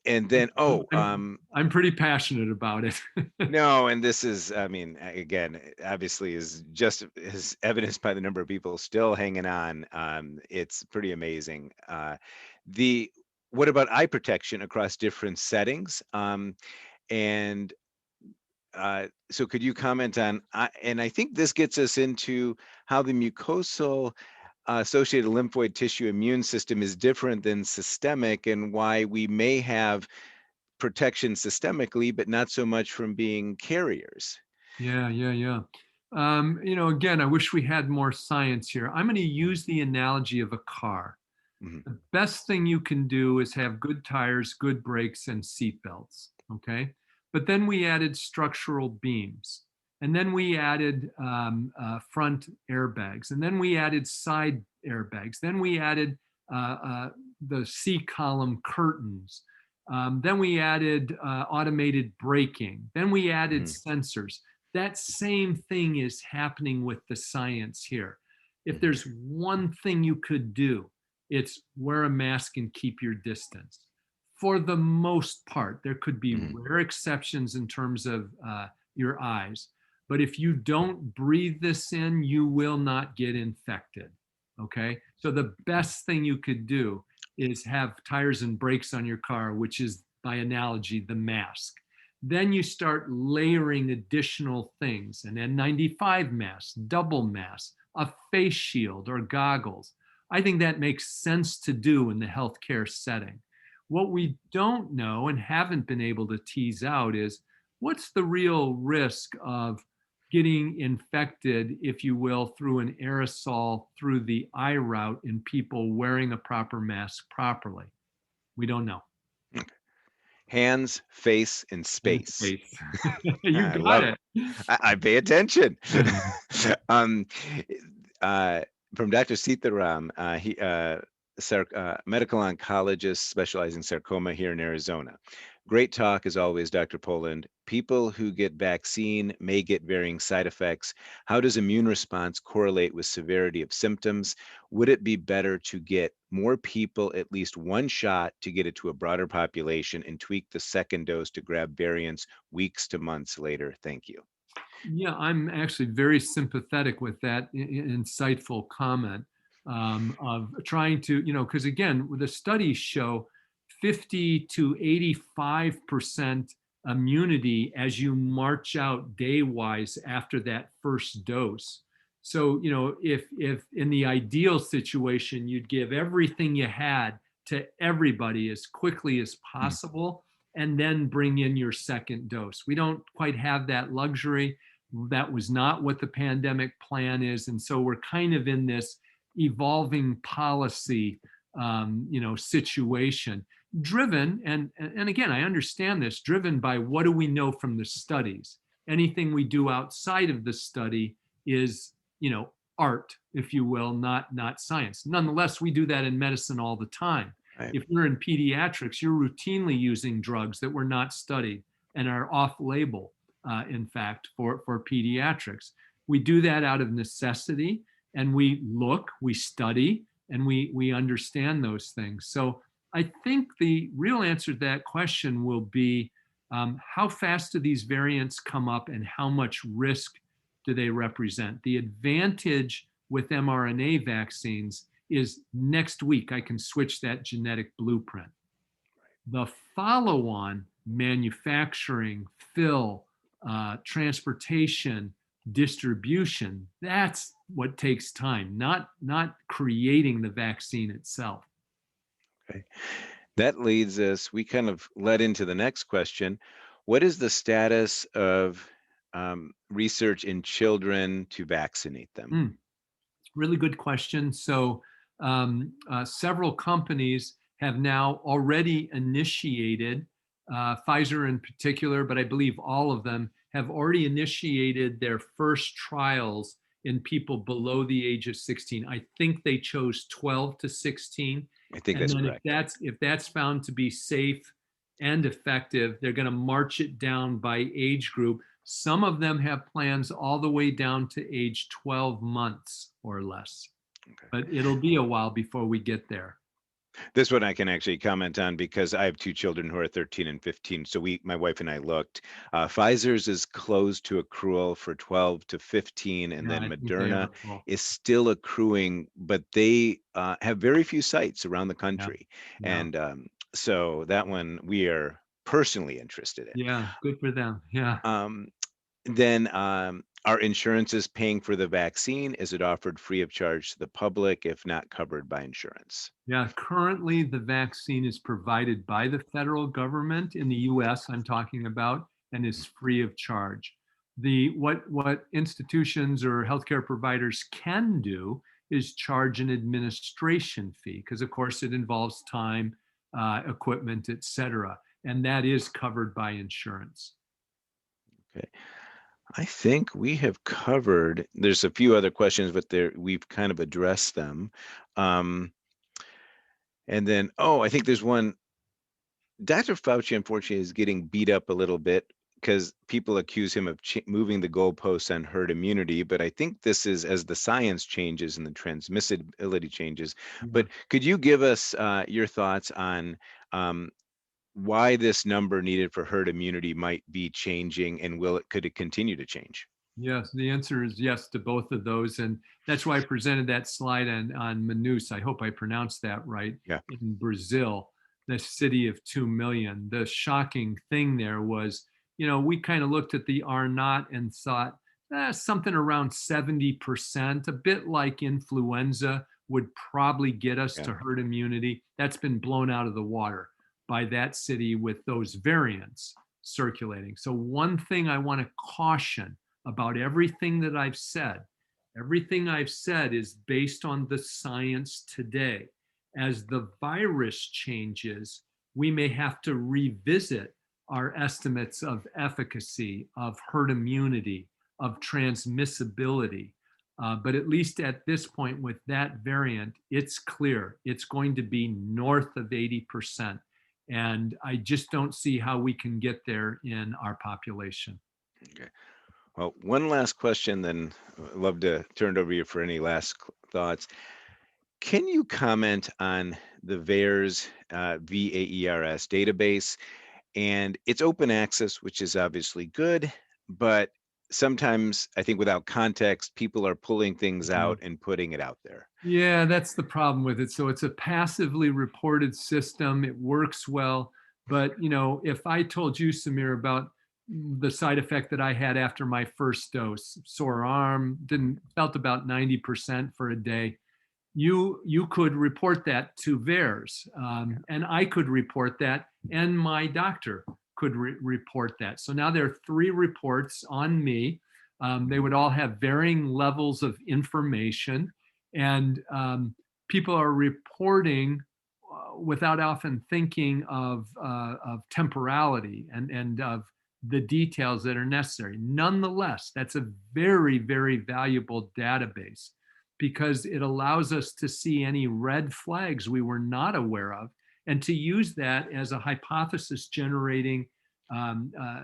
And then, I'm pretty passionate about it. no, and this is, I mean, again, obviously is just as evidenced by the number of people still hanging on. It's pretty amazing. What about eye protection across different settings? And so could you comment on, and I think this gets us into how the mucosal associated lymphoid tissue immune system is different than systemic, and why we may have protection systemically, but not so much from being carriers. Yeah. Again, I wish we had more science here. I'm going to use the analogy of a car. Mm-hmm. The best thing you can do is have good tires, good brakes, and seat belts. Okay. But then we added structural beams. And then we added front airbags. And then we added side airbags. Then we added the C-column curtains. Then we added automated braking. Then we added sensors. That same thing is happening with the science here. If there's one thing you could do, it's wear a mask and keep your distance. For the most part, there could be rare exceptions in terms of your eyes. But if you don't breathe this in, you will not get infected. Okay? So the best thing you could do is have tires and brakes on your car, which is, by analogy, the mask. Then you start layering additional things, an N95 mask, double mask, a face shield or goggles. I think that makes sense to do in the healthcare setting. What we don't know and haven't been able to tease out is, what's the real risk of getting infected, if you will, through an aerosol through the eye route in people wearing a proper mask properly? We don't know. Hands, face, and In space. space. You I got love it. it. I pay attention. um, uh, from Dr. Sitaram, medical oncologist specializing in sarcoma here in Arizona. Great talk as always, Dr. Poland. People who get vaccine may get varying side effects. How does immune response correlate with severity of symptoms? Would it be better to get more people at least one shot to get it to a broader population and tweak the second dose to grab variants weeks to months later? Thank you. Yeah, I'm actually very sympathetic with that insightful comment of trying to, because again, the studies show 50 to 85% immunity as you march out day wise after that first dose. So, if in the ideal situation, you'd give everything you had to everybody as quickly as Mm. possible and then bring in your second dose. We don't quite have that luxury. That was not what the pandemic plan is. And so we're kind of in this evolving policy, situation driven. And again, I understand this, driven by what do we know from the studies? Anything we do outside of the study is, art, if you will, not science. Nonetheless, we do that in medicine all the time. Right. If you're in pediatrics, you're routinely using drugs that were not studied and are off label, in fact, for pediatrics. We do that out of necessity, and we look, we study, and we understand those things. So I think the real answer to that question will be how fast do these variants come up and how much risk do they represent? The advantage with mRNA vaccines is next week I can switch that genetic blueprint. The follow on manufacturing, fill, transportation, distribution, that's what takes time, not creating the vaccine itself. Okay. That leads us, we kind of led into the next question. What is the status of research in children to vaccinate them? Mm, really good question. So, several companies have now already initiated, Pfizer in particular, but I believe all of them have already initiated their first trials in people below the age of 16. I think they chose 12 to 16. I think And that's then correct. if that's found to be safe and effective, they're going to march it down by age group. Some of them have plans all the way down to age 12 months or less, Okay. but it'll be a while before we get there. This one I can actually comment on because I have two children who are 13 and 15. So my wife and I looked. Pfizer's is closed to accrual for 12 to 15, and Yeah, then I think they Moderna are full. is still accruing, but they have very few sites around the Yeah, country. yeah, And so that one we are personally interested in. yeah. Good for them. Yeah. Um, then are insurances paying for the vaccine? Is it offered free of charge to the public if not covered by insurance? Yeah, currently the vaccine is provided by the federal government in the US, I'm talking about, and is free of charge. What institutions or healthcare providers can do is charge an administration fee, because of course it involves time, equipment, et cetera. And that is covered by insurance. Okay. I think we have covered, there's a few other questions, but we've kind of addressed them. And then, I think there's one. Dr. Fauci, unfortunately, is getting beat up a little bit because people accuse him of moving the goalposts on herd immunity. But I think this is as the science changes and the transmissibility changes. Yeah. But could you give us your thoughts on why this number needed for herd immunity might be changing, and could it continue to change? Yes, the answer is yes to both of those. And that's why I presented that slide on Manaus. I hope I pronounced that right, Yeah. in Brazil, the city of 2 million. The shocking thing there was, we kind of looked at the R naught and thought something around 70%, a bit like influenza, would probably get us Yeah. to herd immunity. That's been blown out of the water by that city with those variants. circulating. So one thing I want to caution about everything I've said is based on the science today. As the virus changes, we may have to revisit our estimates of efficacy, of herd immunity, of transmissibility. But at least at this point with that variant, it's clear it's going to be north of 80%. And I just don't see how we can get there in our population. Okay. Well, one last question, then I'd love to turn it over to you for any last thoughts. Can you comment on the VAERS, VAERS database? And it's open access, which is obviously good, but sometimes I think without context, people are pulling things Yeah. out and putting it out there. Yeah, that's the problem with it. So it's a passively reported system. It works well. But, if I told you, Samir, about the side effect that I had after my first dose, sore arm, didn't felt about 90% for a day, you could report that to VAERS, and I could report that, and my doctor could report that. So now there are 3 reports on me. They would all have varying levels of information, and people are reporting without often thinking of temporality and of the details that are necessary. Nonetheless, that's a very, very valuable database because it allows us to see any red flags we were not aware of and to use that as a hypothesis generating um, uh,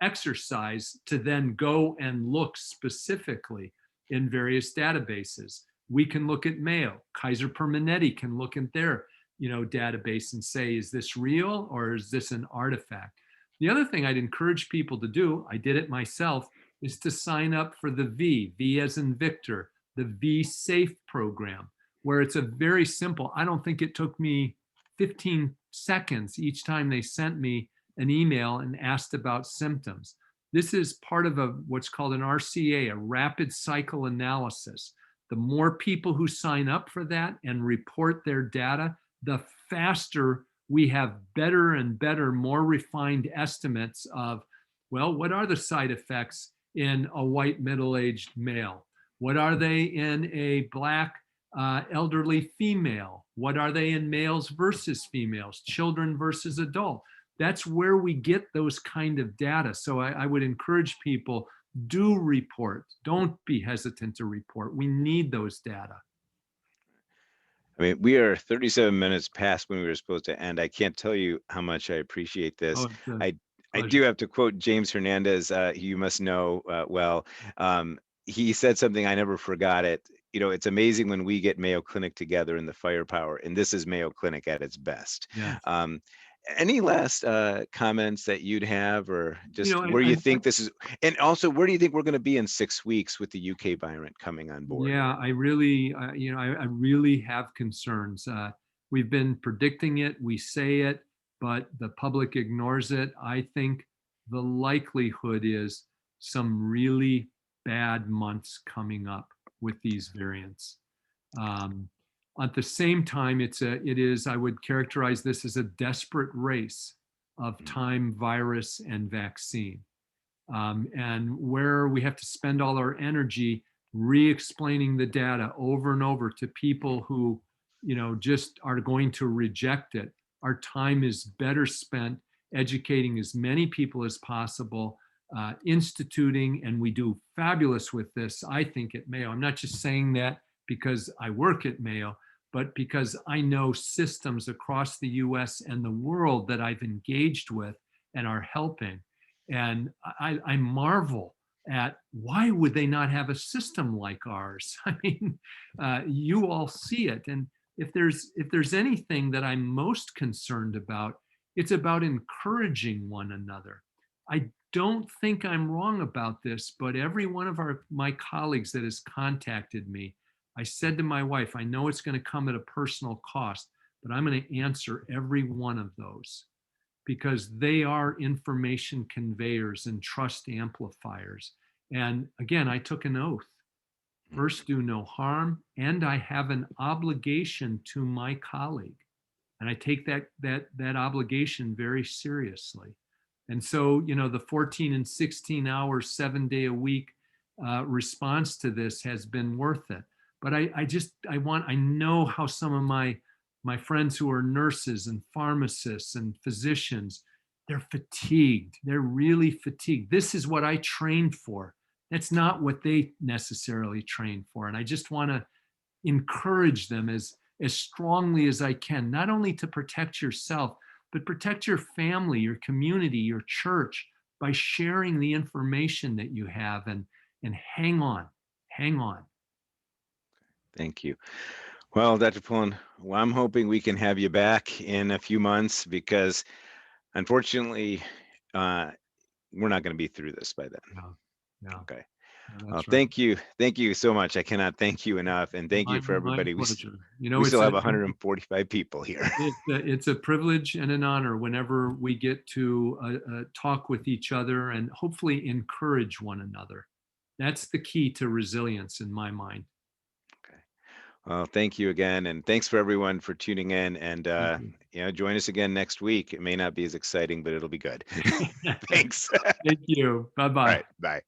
exercise to then go and look specifically in various databases. We can look at Mayo. Kaiser Permanente can look at their database and say, is this real or is this an artifact? The other thing I'd encourage people to do, I did it myself, is to sign up for the V as in Victor, the V-Safe program, where it's a very simple, I don't think it took me 15 seconds each time they sent me an email and asked about symptoms. This is part of what's called an RCA, a rapid cycle analysis. The more people who sign up for that and report their data, the faster we have better and better, more refined estimates of, well, what are the side effects in a white middle-aged male? What are they in a Black elderly female? What are they in males versus females, children versus adult? That's where we get those kind of data. So I would encourage people, do report. Don't be hesitant to report. We need those data. I mean, we are 37 minutes past when we were supposed to end. I can't tell you how much I appreciate this. Oh, it's a I pleasure. do have to quote James Hernandez, you must know well. He said something, I never forgot it. It's amazing when we get Mayo Clinic together in the firepower, and this is Mayo Clinic at its best. Yeah. Any last comments that you'd have, or just where I you think this is, and also where do you think we're going to be in 6 weeks with the UK variant coming on board? Yeah, I really, I really have concerns. We've been predicting it, we say it, but the public ignores it. I think the likelihood is some really bad months coming up with these variants. Um, at the same time, it is, I would characterize this as a desperate race of time, virus, and vaccine. And where we have to spend all our energy re-explaining the data over and over to people who just are going to reject it, our time is better spent educating as many people as possible, instituting, and we do fabulous with this, I think, at Mayo. I'm not just saying that because I work at Mayo, but because I know systems across the US and the world that I've engaged with and are helping. And I marvel at why would they not have a system like ours? I mean, you all see it. And if there's anything that I'm most concerned about, it's about encouraging one another. I don't think I'm wrong about this, but every one of my colleagues that has contacted me, I said to my wife, I know it's going to come at a personal cost, but I'm going to answer every one of those because they are information conveyors and trust amplifiers. And again, I took an oath. First, do no harm, and I have an obligation to my colleague. And I take that obligation very seriously. And so, the 14 and 16 hours, 7 day a week response to this has been worth it. But I know how some of my friends who are nurses and pharmacists and physicians, they're fatigued. They're really fatigued. This is what I trained for. That's not what they necessarily trained for. And I just want to encourage them as strongly as I can, not only to protect yourself, but protect your family, your community, your church by sharing the information that you have, and hang on, hang on. Thank you. Well, Dr. Poland, well, I'm hoping we can have you back in a few months because unfortunately, we're not going to be through this by then. Yeah, yeah, Okay. yeah, Well, that's right. thank you. Thank you so much. I cannot thank you enough. And thank you for My everybody. pleasure. We It's still have 145 people here. it's a privilege and an honor whenever we get to talk with each other and hopefully encourage one another. That's the key to resilience in my mind. Okay. Well, thank you again. And thanks for everyone for tuning in. And, Thank you. join us again next week. It may not be as exciting, but it'll be good. Thanks. Thank you. Bye All bye. right. Bye.